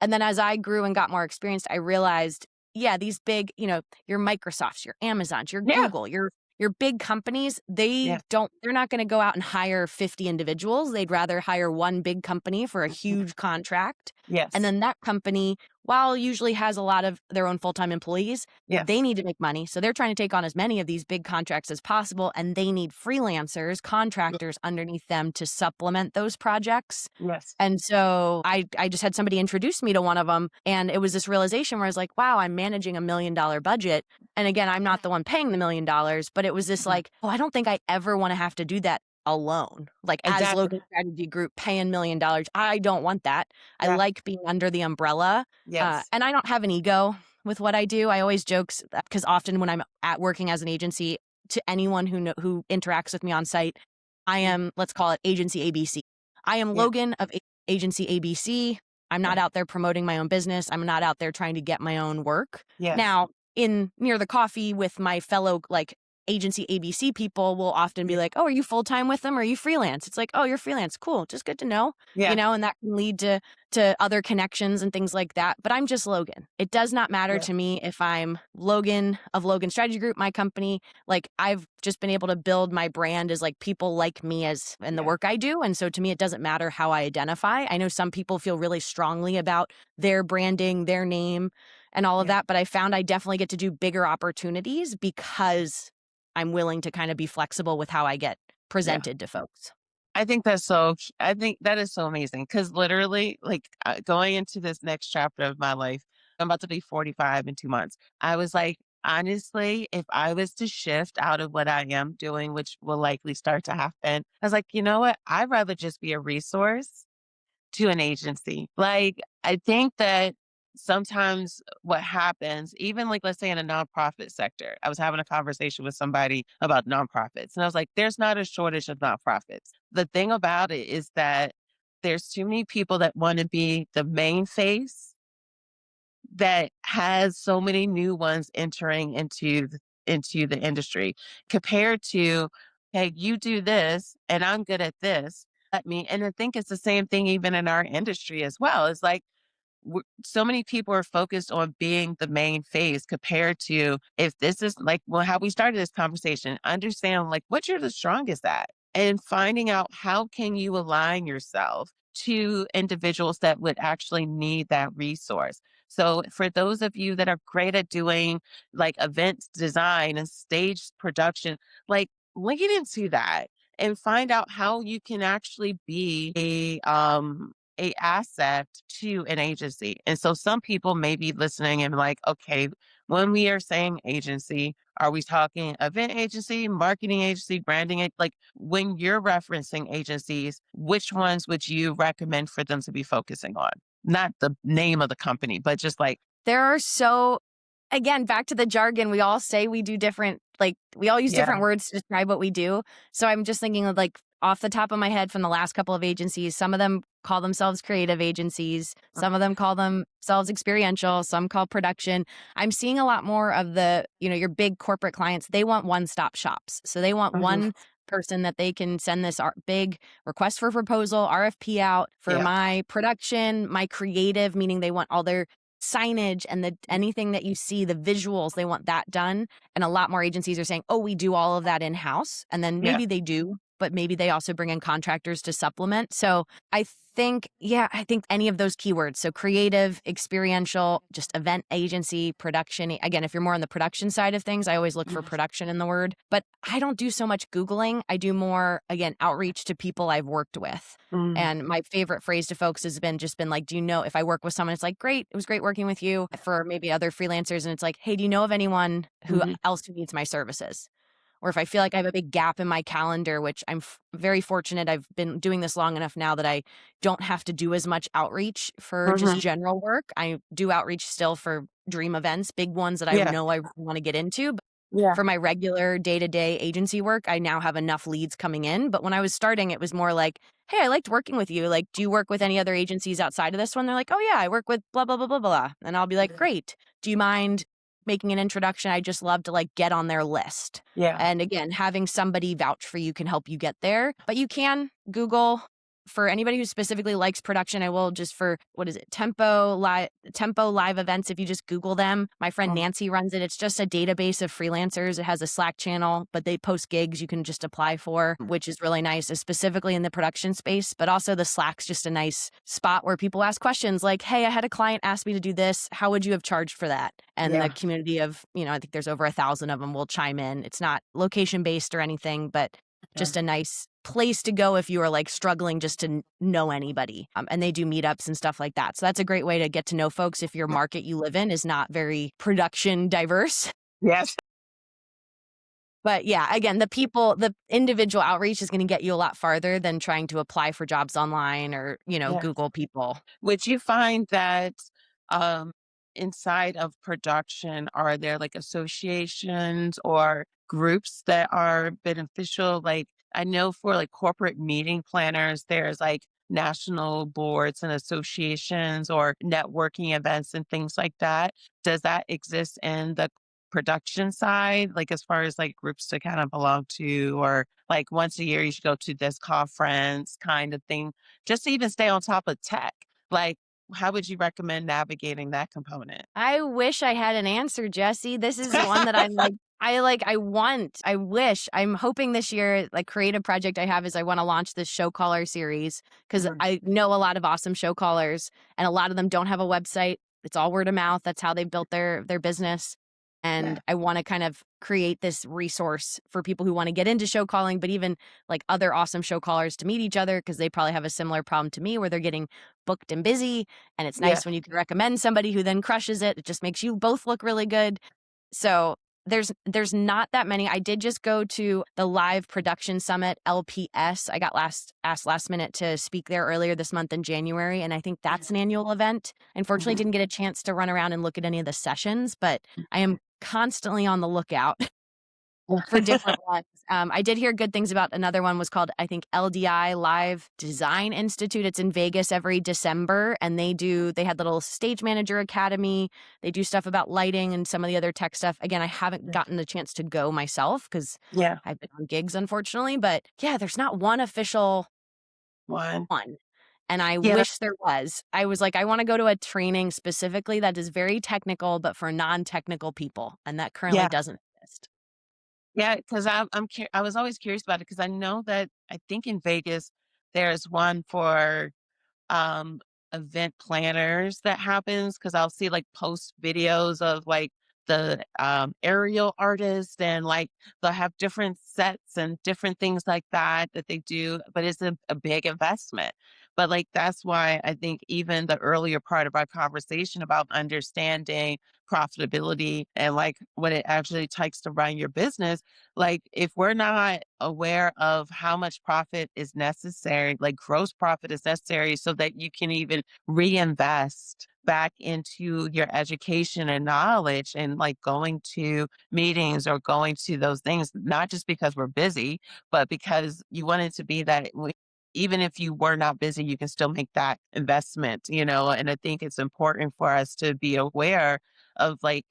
And then as I grew and got more experienced, I realized, yeah, these big, your Microsofts, your Amazons, your Yeah. Google, your big companies, Yeah. they're not going to go out and hire 50 individuals. They'd rather hire one big company for a huge contract. And Yes. then that company, while usually has a lot of their own full-time employees, they Yes. need to make money. So they're trying to take on as many of these big contracts as possible. And they need freelancers, contractors underneath them to supplement those projects. Yes. And so I just had somebody introduce me to one of them. And it was this realization where I was like, wow, I'm managing $1 million budget. And again, I'm not the one paying the $1 million, but it was this like, oh, I don't think I ever want to have to do that alone. Like as Exactly. Logan Strategy Group paying $1 million. I don't want that. I Yeah. like being under the umbrella. Yes. And I don't have an ego with what I do. I always joke because often when I'm at working as an agency, to anyone who interacts with me on site, I am, let's call it agency ABC. I am Yeah. Logan of agency ABC. I'm not Yeah. out there promoting my own business. I'm not out there trying to get my own work. Yes. Now, in near the coffee with my fellow like agency ABC people will often be like, oh, are you full-time with them or are you freelance? It's like, oh, you're freelance. Cool. Just good to know, Yeah. and that can lead to other connections and things like that. But I'm just Logan. It does not matter Yeah. to me if I'm Logan of Logan Strategy Group, my company. Like I've just been able to build my brand as like people like me as in the Yeah. work I do. And so to me, it doesn't matter how I identify. I know some people feel really strongly about their branding, their name, and all of Yeah. that. But I found I definitely get to do bigger opportunities because I'm willing to kind of be flexible with how I get Yeah. presented to folks. I think that is so amazing because literally, like, going into this next chapter of my life, I'm about to be 45 in 2 months. I was like, honestly, if I was to shift out of what I am doing, which will likely start to happen, I was like, you know what? I'd rather just be a resource to an agency. Like, I think that sometimes what happens, even like, let's say in a nonprofit sector, I was having a conversation with somebody about nonprofits, and I was like, there's not a shortage of nonprofits. The thing about it is that there's too many people that want to be the main face that has so many new ones entering into the industry compared to, hey, you do this and I'm good at this. Let me, and I think it's the same thing even in our industry as well. It's like so many people are focused on being the main face compared to if this is like, well, how we started this conversation, understand like what you're the strongest at and finding out how can you align yourself to individuals that would actually need that resource. So for those of you that are great at doing like events design and stage production, like lean into that and find out how you can actually be a asset to an agency. And so some people may be listening and like, okay, when we are saying agency, are we talking event agency, marketing agency, branding? Like when you're referencing agencies, which ones would you recommend for them to be focusing on? Not the name of the company, but just like, There are so, again, back to the jargon, we all say we do different, like, we all use yeah, different words to describe what we do. So I'm just thinking of, like, off the top of my head from the last couple of agencies, some of them call themselves creative agencies, some of them call themselves experiential, some call production. I'm seeing a lot more of the, your big corporate clients, they want one-stop shops. So they want mhm, one person that they can send this big request for proposal, RFP out for yeah, my production, my creative, meaning they want all their signage and anything that you see, the visuals, they want that done. And a lot more agencies are saying, oh, we do all of that in house. And then yeah, maybe they do, but maybe they also bring in contractors to supplement. So I think any of those keywords. So creative, experiential, just event agency, production. Again, if you're more on the production side of things, I always look for mhm, production in the word, but I don't do so much Googling. I do more, again, outreach to people I've worked with. mm, And my favorite phrase to folks has been like, do you know if I work with someone, it's like, great, it was great working with you for maybe other freelancers. And it's like, hey, do you know of anyone who mhm, else who needs my services? Or if I feel like I have a big gap in my calendar, which I'm very fortunate, I've been doing this long enough now that I don't have to do as much outreach for just mhm, general work. I do outreach still for dream events, big ones that I yeah, know I really want to get into. But yeah, for my regular day-to-day agency work, I now have enough leads coming in. But when I was starting, it was more like, hey, I liked working with you. Like, do you work with any other agencies outside of this one? They're like, oh, yeah, I work with blah, blah, blah, blah, blah. And I'll be like, great. Do you mind making an introduction, I just love to like get on their list. Yeah. And again, having somebody vouch for you can help you get there. But you can Google for anybody who specifically likes production. I will just for what is it? Tempo live events. If you just Google them, my friend Mm. Nancy runs it. It's just a database of freelancers. It has a Slack channel, but they post gigs you can just apply for, which is really nice, specifically in the production space. But also the Slack's just a nice spot where people ask questions like, hey, I had a client ask me to do this. How would you have charged for that? And the Yeah. community of, I think there's over 1,000 of them will chime in. It's not location based or anything, but Yeah. just a nice place to go if you are like struggling just to know anybody. And they do meetups and stuff like that. So that's a great way to get to know folks if your market you live in is not very production diverse. Yes. But yeah, again, the individual outreach is going to get you a lot farther than trying to apply for jobs online or, Yeah. Google people. Would you find that um, inside of production, are there like associations or groups that are beneficial? Like, I know for like corporate meeting planners, there's like national boards and associations or networking events and things like that. Does that exist in the production side? Like, as far as like groups to kind of belong to, or like once a year, you should go to this conference kind of thing, just to even stay on top of tech? Like, how would you recommend navigating that component? I wish I had an answer, Jesse. This is one that I wish, I'm hoping this year, like creative project I have is I want to launch this show caller series because Mhm. I know a lot of awesome show callers and a lot of them don't have a website. It's all word of mouth. That's how they built their business. And Yeah. I want to kind of create this resource for people who want to get into show calling, but even like other awesome show callers to meet each other because they probably have a similar problem to me where they're getting booked and busy. And it's Yeah. nice when you can recommend somebody who then crushes it. It just makes you both look really good. So there's not that many. I did just go to the Live Production Summit LPS. I got asked last minute to speak there earlier this month in January, and I think that's an annual event. Unfortunately, Mhm. didn't get a chance to run around and look at any of the sessions, but I am constantly on the lookout for different ones. I did hear good things about another one was called, I think, LDI Live Design Institute. It's in Vegas every December, and they had little stage manager academy. They do stuff about lighting and some of the other tech stuff. Again, I haven't gotten the chance to go myself because Yeah. I've been on gigs, unfortunately. But yeah, there's not one official One. one. And I Yeah. wish there was. I was like, I want to go to a training specifically that is very technical, but for non-technical people. And that currently Yeah. doesn't exist. Yeah. Because I was always curious about it because I know that I think in Vegas there's one for um, event planners that happens because I'll see like post videos of like the aerial artists and like they'll have different sets and different things like that that they do, but it's a big investment. But like that's why I think even the earlier part of our conversation about understanding profitability and like what it actually takes to run your business, like if we're not aware of how much profit is necessary, like gross profit is necessary so that you can even reinvest back into your education and knowledge and like going to meetings or going to those things, not just because we're busy, but because you want it to be that even if you were not busy, you can still make that investment. And I think it's important for us to be aware of like,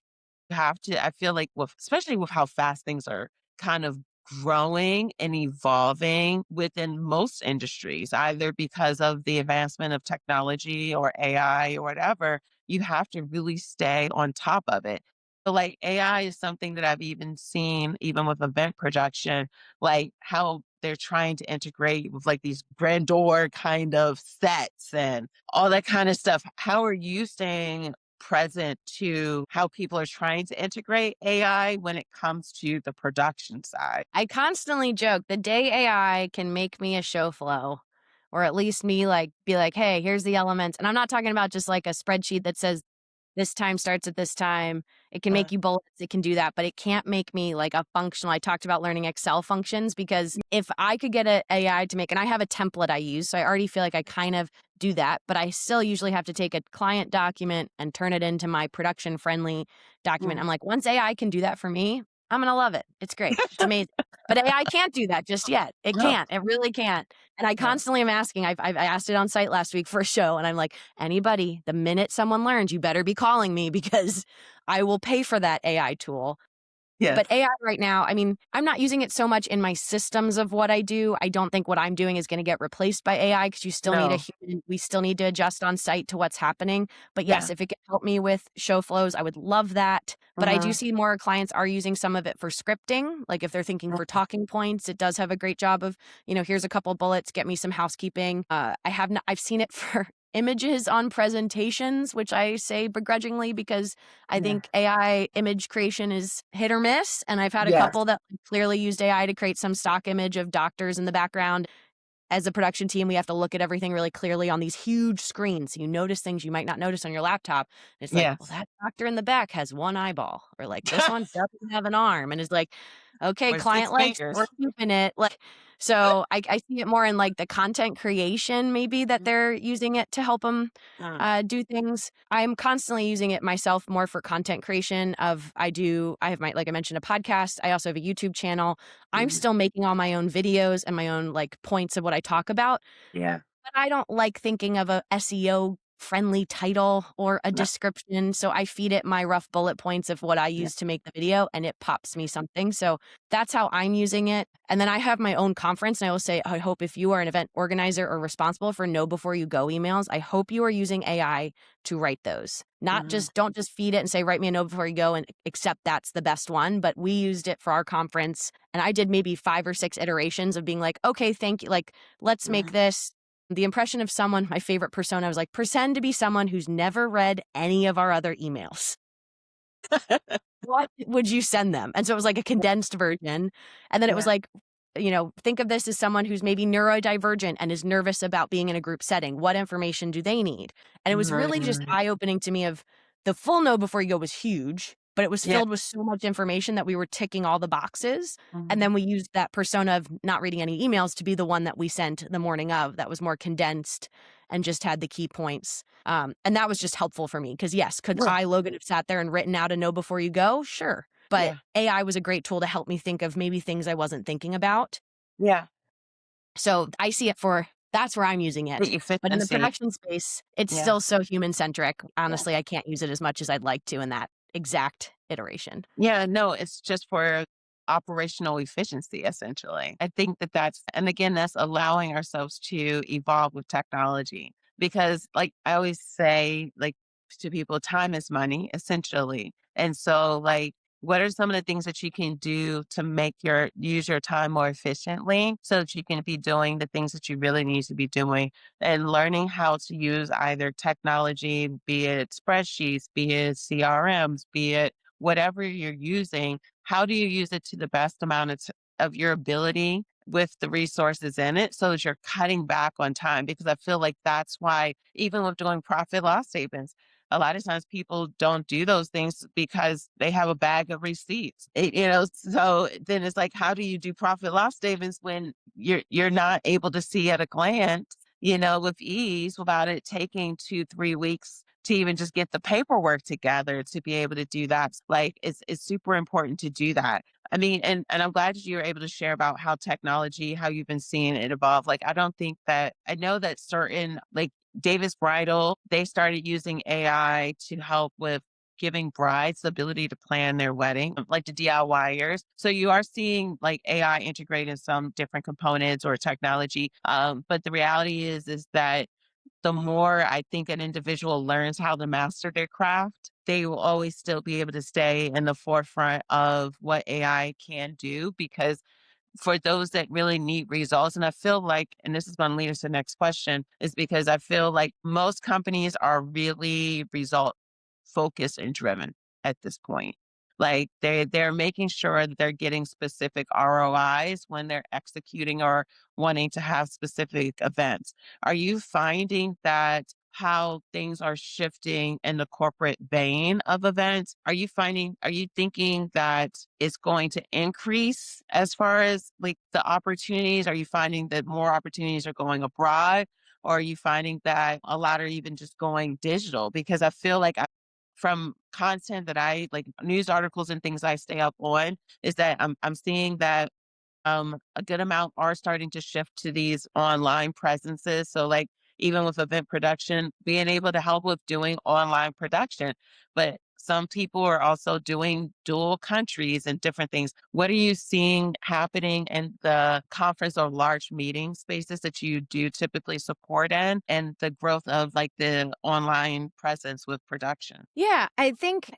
have to, I feel like with, especially with how fast things are kind of growing and evolving within most industries, either because of the advancement of technology or AI or whatever, you have to really stay on top of it. So like AI is something that I've even seen, even with event production, like how they're trying to integrate with like these grandeur kind of sets and all that kind of stuff. How are you staying present to how people are trying to integrate AI when it comes to the production side? I constantly joke the day AI can make me a show flow, or at least me like be like, hey, here's the elements. And I'm not talking about just like a spreadsheet that says this time starts at this time. It can Uh, make you bullets, it can do that, but it can't make me like a functional. I talked about learning Excel functions because if I could get an AI to make, and I have a template I use, so I already feel like I kind of do that, but I still usually have to take a client document and turn it into my production friendly document. mm, I'm like, once AI can do that for me, I'm gonna love it. It's great. It's amazing. But AI can't do that just yet. It No, can't. It really can't. And I no. constantly am asking. I asked it on site last week for a show, and I'm like, anybody, the minute someone learns, you better be calling me because I will pay for that AI tool. Yes. But AI right now, I mean, I'm not using it so much in my systems of what I do. I don't think what I'm doing is going to get replaced by AI because you still need a No. human. We still need to adjust on site to what's happening. But yes, Yeah. if it can help me with show flows, I would love that. But I do Mhm. see more clients are using some of it for scripting. Like if they're thinking for Mhm. talking points, it does have a great job of, here's a couple bullets, get me some housekeeping. I have not, I've seen it for images on presentations, which I say begrudgingly because I Yeah. think AI image creation is hit or miss. And I've had a Yes. couple that clearly used AI to create some stock image of doctors in the background. As a production team, we have to look at everything really clearly on these huge screens. So you notice things you might not notice on your laptop. And it's like, well, Yes. that doctor in the back has one eyeball, or like this one doesn't have an arm. And it's like, okay, Or client 6 likes, fingers. we're keeping it. Like, so I see it more in like the content creation, maybe that they're using it to help them Mm. do things. I'm constantly using it myself more for content creation I have like I mentioned, a podcast. I also have a YouTube channel. I'm Mhm. still making all my own videos and my own like points of what I talk about, Yeah. but I don't like thinking of a SEO friendly title or a No. description. So I feed it my rough bullet points of what I Yeah. use to make the video and it pops me something. So that's how I'm using it. And then I have my own conference and I will say, I hope if you are an event organizer or responsible for know before you go emails, I hope you are using AI to write those. Not Mhm. just don't just feed it and say, write me a know before you go and accept that's the best one. But we used it for our conference and I did maybe 5 or 6 iterations of being like, okay, thank you. Like, let's make Mhm. this the impression of someone, my favorite persona, I was like, pretend to be someone who's never read any of our other emails. What would you send them? And so it was like a condensed version. And then it was Yeah. like, think of this as someone who's maybe neurodivergent and is nervous about being in a group setting. What information do they need? And it was really just Mhm. eye opening to me of the full know before you go was huge, but it was Yeah. filled with so much information that we were ticking all the boxes. And Mhm. then we used that persona of not reading any emails to be the one that we sent the morning of that was more condensed and just had the key points. And that was just helpful for me because, yes, could Yeah. I, Logan, have sat there and written out a know before you go? Sure. But Yeah. AI was a great tool to help me think of maybe things I wasn't thinking about. Yeah. So I see it for that's where I'm using The it. But in the efficiency. production space, it's Yeah. still so human centric. Yeah. Honestly, I can't use it as much as I'd like to in that exact iteration. Yeah, no, it's just for operational efficiency, essentially. I think that and again, that's allowing ourselves to evolve with technology because, like I always say, like to people, time is money, essentially. And so, like, what are some of the things that you can do to make use your time more efficiently so that you can be doing the things that you really need to be doing and learning how to use either technology, be it spreadsheets, be it CRMs, be it whatever you're using, how do you use it to the best amount of your ability with the resources in it so that you're cutting back on time? Because I feel like that's why, even with doing profit loss statements, a lot of times people don't do those things because they have a bag of receipts. So then it's like, how do you do profit loss statements when you're not able to see at a glance, with ease without it taking 2, 3 weeks to even just get the paperwork together to be able to do that. Like it's super important to do that. I mean, and I'm glad that you were able to share about how technology, how you've been seeing it evolve. Like I know that certain like Davis Bridal, they started using AI to help with giving brides the ability to plan their wedding, like the DIYers. So you are seeing like AI integrate in some different components or technology. But the reality is that the more I think an individual learns how to master their craft, they will always still be able to stay in the forefront of what AI can do because for those that really need results, and I feel like, and this is going to lead us to the next question, is because I feel like most companies are really result focused and driven at this point. Like they're making sure that they're getting specific ROIs when they're executing or wanting to have specific events. Are you finding that how things are shifting in the corporate vein of events? Are you thinking that it's going to increase as far as like the opportunities? Are you finding that more opportunities are going abroad? Or are you finding that a lot are even just going digital? Because I feel like from content that I like news articles and things I stay up on is that I'm seeing that a good amount are starting to shift to these online presences. So, like, even with event production, being able to help with doing online production. But some people are also doing dual countries and different things. What are you seeing happening in the conference or large meeting spaces that you do typically support in, and the growth of like the online presence with production? Yeah, I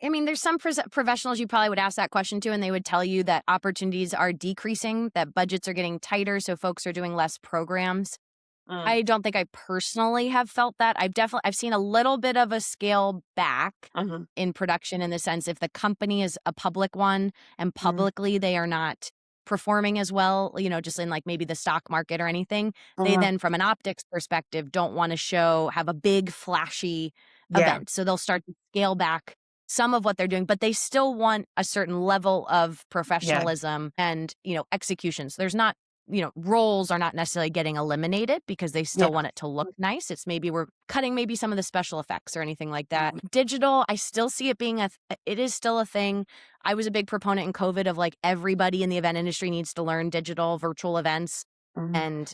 mean, there's some professionals you probably would ask that question to, and they would tell you that opportunities are decreasing, that budgets are getting tighter, so folks are doing less programs. Mm, I don't think I personally have felt that. I've seen a little bit of a scale back mhm, in production in the sense if the company is a public one and mhm, publicly they are not performing as well, just in like maybe the stock market or anything, they mhm. then from an optics perspective don't want to have a big flashy Yeah, event. So they'll start to scale back some of what they're doing, but they still want a certain level of yeah, professionalism and, execution. So there's not roles are not necessarily getting eliminated because they yeah. still want it to look nice. It's maybe we're cutting maybe some of the special effects or anything like that. Mhm, Digital, I still see it being it is still a thing. I was a big proponent in COVID of like everybody in the event industry needs to learn digital virtual events. mhm, And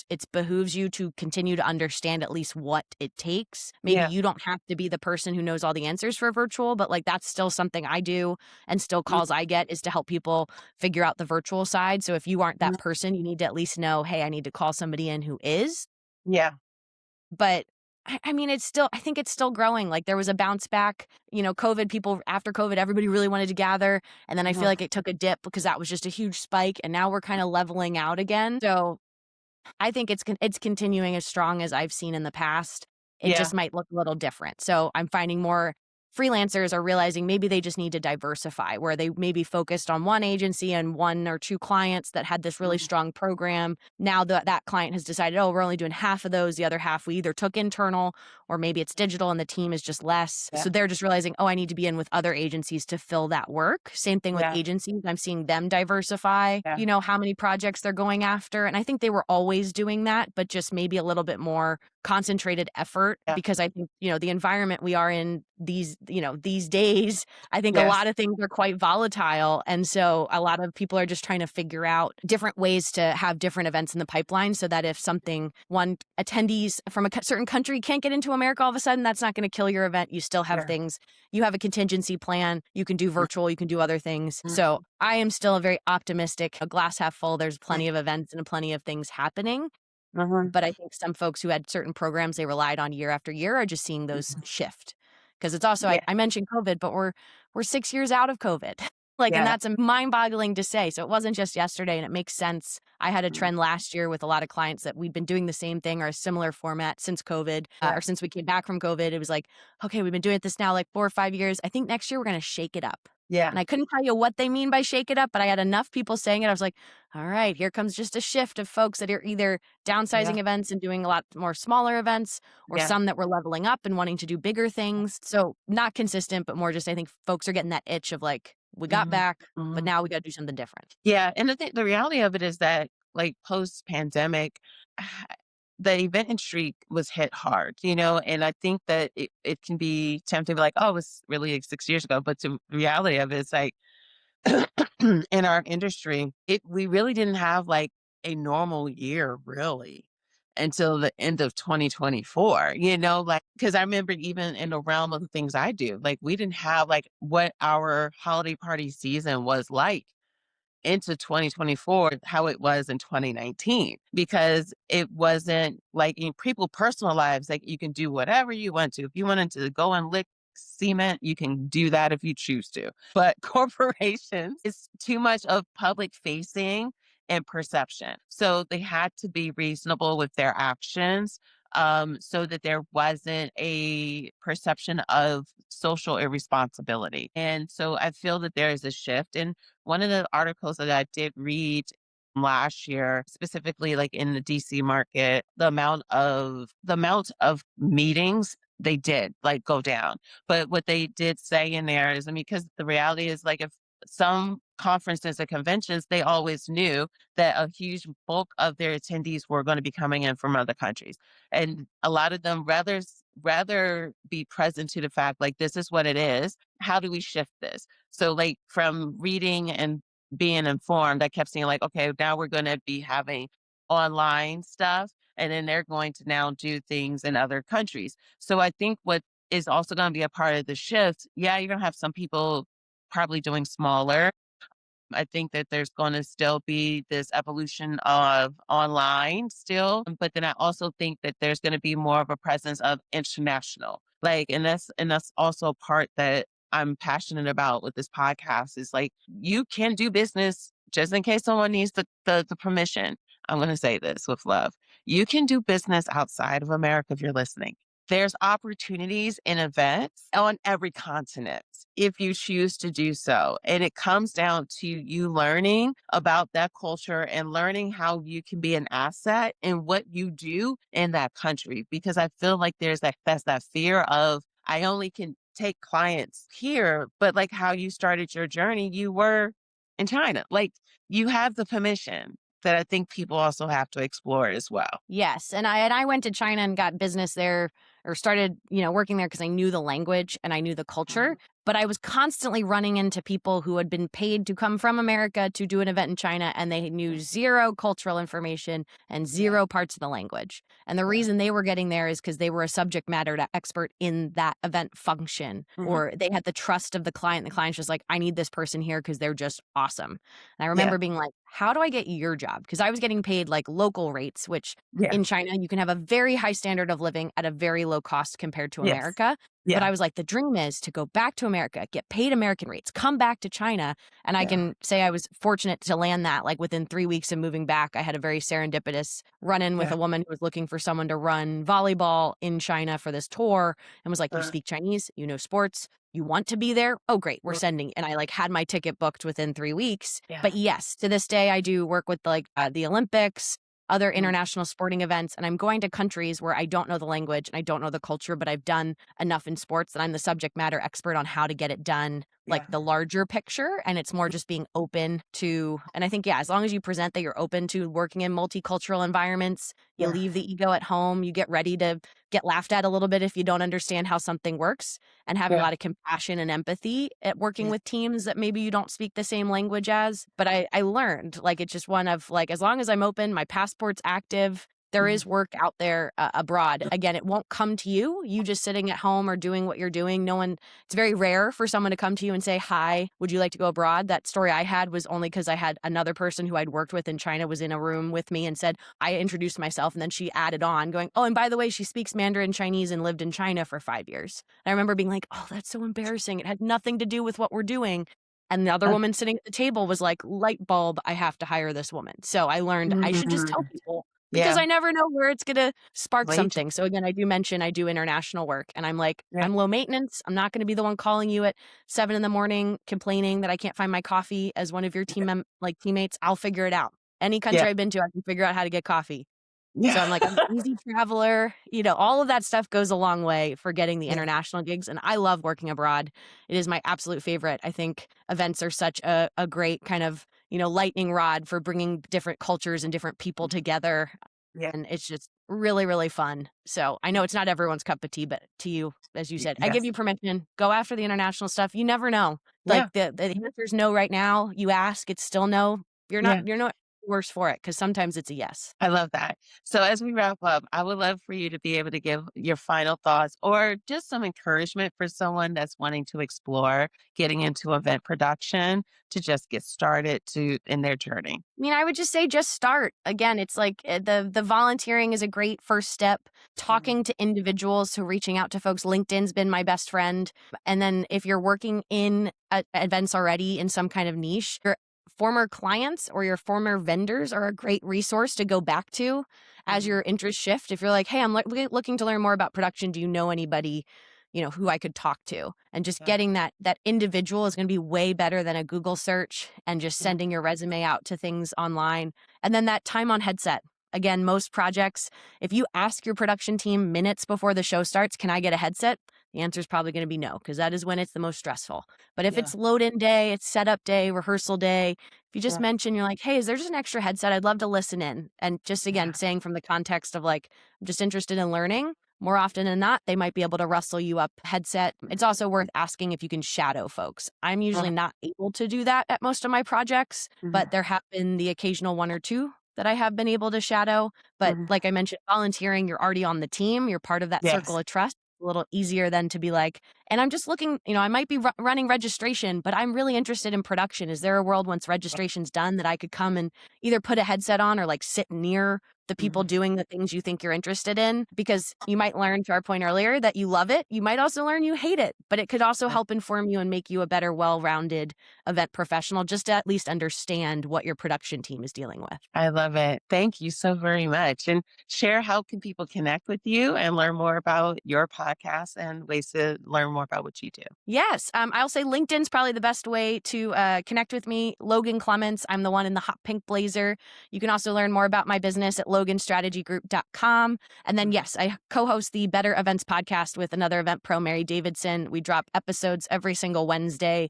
it behooves you to continue to understand at least what it takes. Maybe yeah. you don't have to be the person who knows all the answers for virtual, but like that's still something I do and still calls I get is to help people figure out the virtual side. So if you aren't that Mhm. person, you need to at least know, hey, I need to call somebody in who is. Yeah. But I mean, I think it's still growing. Like there was a bounce back, COVID people after COVID, everybody really wanted to gather. And then I feel Mhm. like it took a dip because that was just a huge spike. And now we're kind of leveling out again. So I think it's continuing as strong as I've seen in the past. It Yeah. just might look a little different. So I'm finding more freelancers are realizing maybe they just need to diversify where they maybe focused on one agency and one or two clients that had this really Mhm. strong program. Now that client has decided, oh, we're only doing half of those. The other half we either took internal or maybe it's digital and the team is just less. Yeah. So they're just realizing, oh, I need to be in with other agencies to fill that work. Same thing with Yeah. agencies. I'm seeing them diversify, Yeah. how many projects they're going after. And I think they were always doing that, but just maybe a little bit more concentrated effort Yeah. because I think, the environment we are in these days, I think a Yes. lot of things are quite volatile. And so a lot of people are just trying to figure out different ways to have different events in the pipeline so that if one attendees from a certain country can't get into America all of a sudden, that's not going to kill your event. You still have Yeah. things, you have a contingency plan, you can do virtual, you can do other things. So Mhm. I am still a very optimistic, a glass half full. There's Mhm. plenty of events and plenty of things happening. Mhm. But I think some folks who had certain programs they relied on year after year are just seeing those Mhm. shift. Because it's also Yeah. I mentioned COVID, but we're 6 years out of COVID. Like, and Yeah. that's mind-boggling to say. So it wasn't just yesterday, and it makes sense. I had a Mhm. trend last year with a lot of clients that we'd been doing the same thing or a similar format since COVID, Yeah. or since we came back from COVID. It was like, okay, we've been doing this now like 4 or 5 years. I think next year we're gonna shake it up. Yeah. And I couldn't tell you what they mean by shake it up, but I had enough people saying it. I was like, all right, here comes just a shift of folks that are either Yeah. downsizing events and doing a lot more smaller events, or Yeah. some that were leveling up and wanting to do bigger things. So not consistent, but more just I think folks are getting that itch of like, we got Mhm. back, but Mhm. now we got to do something different. Yeah, and the reality of it is that, like, post-pandemic, the event industry was hit hard, and I think that it can be tempting to be like, "Oh, it was really like 6 years ago," but the reality of it is, like, in our industry, we really didn't have like a normal year really until the end of 2024, like because I remember even in the realm of the things I do, like we didn't have like what our holiday party season was like into 2024 how it was in 2019 because it wasn't like in people personal lives like you can do whatever you want to if you wanted to go and lick cement you can do that if you choose to but corporations it's too much of public facing and perception so they had to be reasonable with their actions so that there wasn't a perception of social irresponsibility and so I feel that there is a shift and one of the articles that I did read last year, specifically like in the DC market, the amount of meetings they did like go down. But what they did say in there is, I mean, because the reality is like if some conferences and conventions, they always knew that a huge bulk of their attendees were going to be coming in from other countries. And a lot of them rather rather be present to the fact like this is what it is. How do we shift this? So like from reading and being informed, I kept saying like, okay, now we're going to be having online stuff, and then they're going to now do things in other countries. So I think what is also going to be a part of the shift, yeah, you're going to have some people probably doing smaller. I think that there's going to still be this evolution of online still, but then I also think that there's going to be more of a presence of international. Like, and that's also a part that I'm passionate about with this podcast is like you can do business just in case someone needs the permission. I'm going to say this with love. You can do business outside of America if you're listening. There's opportunities in events on every continent if you choose to do so. And it comes down to you learning about that culture and learning how you can be an asset in what you do in that country. Because I feel like that's that fear of I only can take clients here, but like how you started your journey, you were in China. Like you have the permission that I think people also have to explore as well. Yes, and I went to China and got business there or started, working there because I knew the language and I knew the culture, Mhm. but I was constantly running into people who had been paid to come from America to do an event in China and they knew zero cultural information and Yeah, zero parts of the language. And the yeah. reason they were getting there is because they were a subject matter expert in that event function Mhm. or they had the trust of the client. The client's just like, I need this person here because they're just awesome. And I Yeah, remember being like, how do I get your job? Because I was getting paid like local rates, which yeah, in China, you can have a very high standard of living at a very low cost compared to yes, America. But yeah, I was like, the dream is to go back to America, get paid American rates, come back to China. And I yeah, can say I was fortunate to land that like within 3 weeks of moving back. I had a very serendipitous run in with yeah, a woman who was looking for someone to run volleyball in China for this tour and was like, you uh, speak Chinese, you know sports, you want to be there? Oh, great, we're mm, sending. And I like had my ticket booked within 3 weeks. But yeah, yes, to this day, I do work with like the Olympics, other mm, international sporting events, and I'm going to countries where I don't know the language and I don't know the culture, but I've done enough in sports that I'm the subject matter expert on how to get it done, like yeah, the larger picture. And it's more mm, just being open to, and I think, yeah, as long as you present that you're open to working in multicultural environments, you yeah, leave the ego at home, you get ready to get laughed at a little bit if you don't understand how something works, and having a yeah, lot of compassion and empathy at working yeah, with teams that maybe you don't speak the same language as. But I learned like it's just one of like, as long as I'm open, my passport's active, there mhm, is work out there abroad. Again, it won't come to you. You just sitting at home or doing what you're doing. No one, it's very rare for someone to come to you and say, hi, would you like to go abroad? That story I had was only because I had another person who I'd worked with in China was in a room with me and said, I introduced myself. And then she added on, going, oh, and by the way, she speaks Mandarin Chinese and lived in China for 5 years. And I remember being like, oh, that's so embarrassing. It had nothing to do with what we're doing. And the other uh, woman sitting at the table was like, light bulb, I have to hire this woman. So I learned I should just tell mm, people because yeah, I never know where it's going to spark wait, something. So again, I do mention I do international work and I'm like, yeah, I'm low maintenance. I'm not going to be the one calling you at 7 in the morning complaining that I can't find my coffee as one of your like teammates. I'll figure it out. Any yeah, country I've been to, I can figure out how to get coffee. So yeah, I'm like, I'm an easy traveler. All of that stuff goes a long way for getting the yeah, international gigs. And I love working abroad. It is my absolute favorite. I think events are such a great kind of, lightning rod for bringing different cultures and different people together. yeah, And it's just really, really fun. So I know it's not everyone's cup of tea, but to you, as you said, I give yes, you permission. Go after the international stuff. You never know. Like yeah, the answer is no right now. You ask, it's still no. yeah. You're not worse for it because sometimes it's a yes. I love that. So as we wrap up, I would love for you to be able to give your final thoughts or just some encouragement for someone that's wanting to explore getting into event production to just get started to in their journey. I would just say just start. Again, it's like the volunteering is a great first step. Mhm. Talking to individuals, so reaching out to folks. LinkedIn's been my best friend. And then if you're working in events already in some kind of niche, your former clients or your former vendors are a great resource to go back to as Mhm. your interests shift. If you're like, hey, I'm looking to learn more about production. Do you know anybody? Who I could talk to, and just Yeah. getting that individual is going to be way better than a Google search and just Yeah. sending your resume out to things online. And then that time on headset. Again, most projects, if you ask your production team minutes before the show starts, can I get a headset? The answer is probably going to be no, because that is when it's the most stressful. But if Yeah. it's load in day, it's setup day, rehearsal day, if you just Yeah. mention, you're like, hey, is there just an extra headset? I'd love to listen in. And just again, Yeah. saying from the context of like, I'm just interested in learning, more often than not, they might be able to rustle you up headset. It's also worth asking if you can shadow folks. I'm usually not able to do that at most of my projects, but there have been the occasional one or two that I have been able to shadow. But like I mentioned, volunteering, you're already on the team, you're part of that circle Yes. of trust. A little easier than to be like, and I'm just looking, I might be running registration, but I'm really interested in production. Is there a world once registration's done that I could come and either put a headset on or like sit near the people doing the things you think you're interested in? Because you might learn, to our point earlier, that you love it. You might also learn you hate it, but it could also help inform you and make you a better, well-rounded event professional, just to at least understand what your production team is dealing with. I love it. Thank you so very much. And share, how can people connect with you and learn more about your podcast and ways to learn more about what you do? Yes. I'll say LinkedIn's probably the best way to connect with me. Logan Clements. I'm the one in the hot pink blazer. You can also learn more about my business at loganstrategygroup.com. And then, yes, I co-host the Better Events podcast with another event pro, Mary Davidson. We drop episodes every single Wednesday.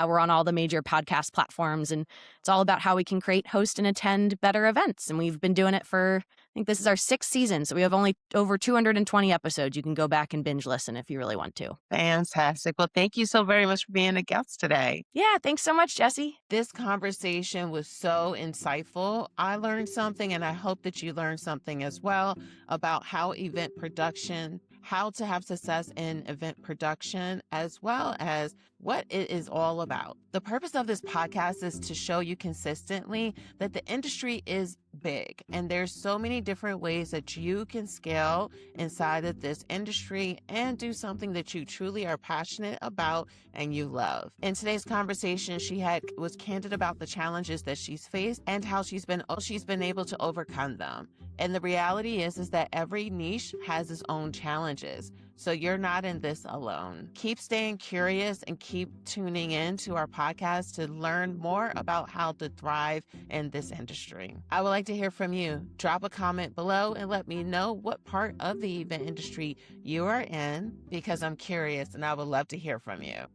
We're on all the major podcast platforms, and it's all about how we can create, host, and attend better events. And we've been doing it for, I think this is our 6th season. So we have only over 220 episodes. You can go back and binge listen if you really want to. Fantastic. Well, thank you so very much for being a guest today. Yeah, thanks so much, Jesse. This conversation was so insightful. I learned something, and I hope that you learned something as well about how event production, how to have success in event production, as well as what it is all about. The purpose of this podcast is to show you consistently that the industry is big, and there's so many different ways that you can scale inside of this industry and do something that you truly are passionate about and you love. In today's conversation, she was candid about the challenges that she's faced and how she's been able to overcome them. And the reality is that every niche has its own challenges. So you're not in this alone. Keep staying curious and keep tuning in to our podcast to learn more about how to thrive in this industry. I would like to hear from you. Drop a comment below and let me know what part of the event industry you are in, because I'm curious and I would love to hear from you.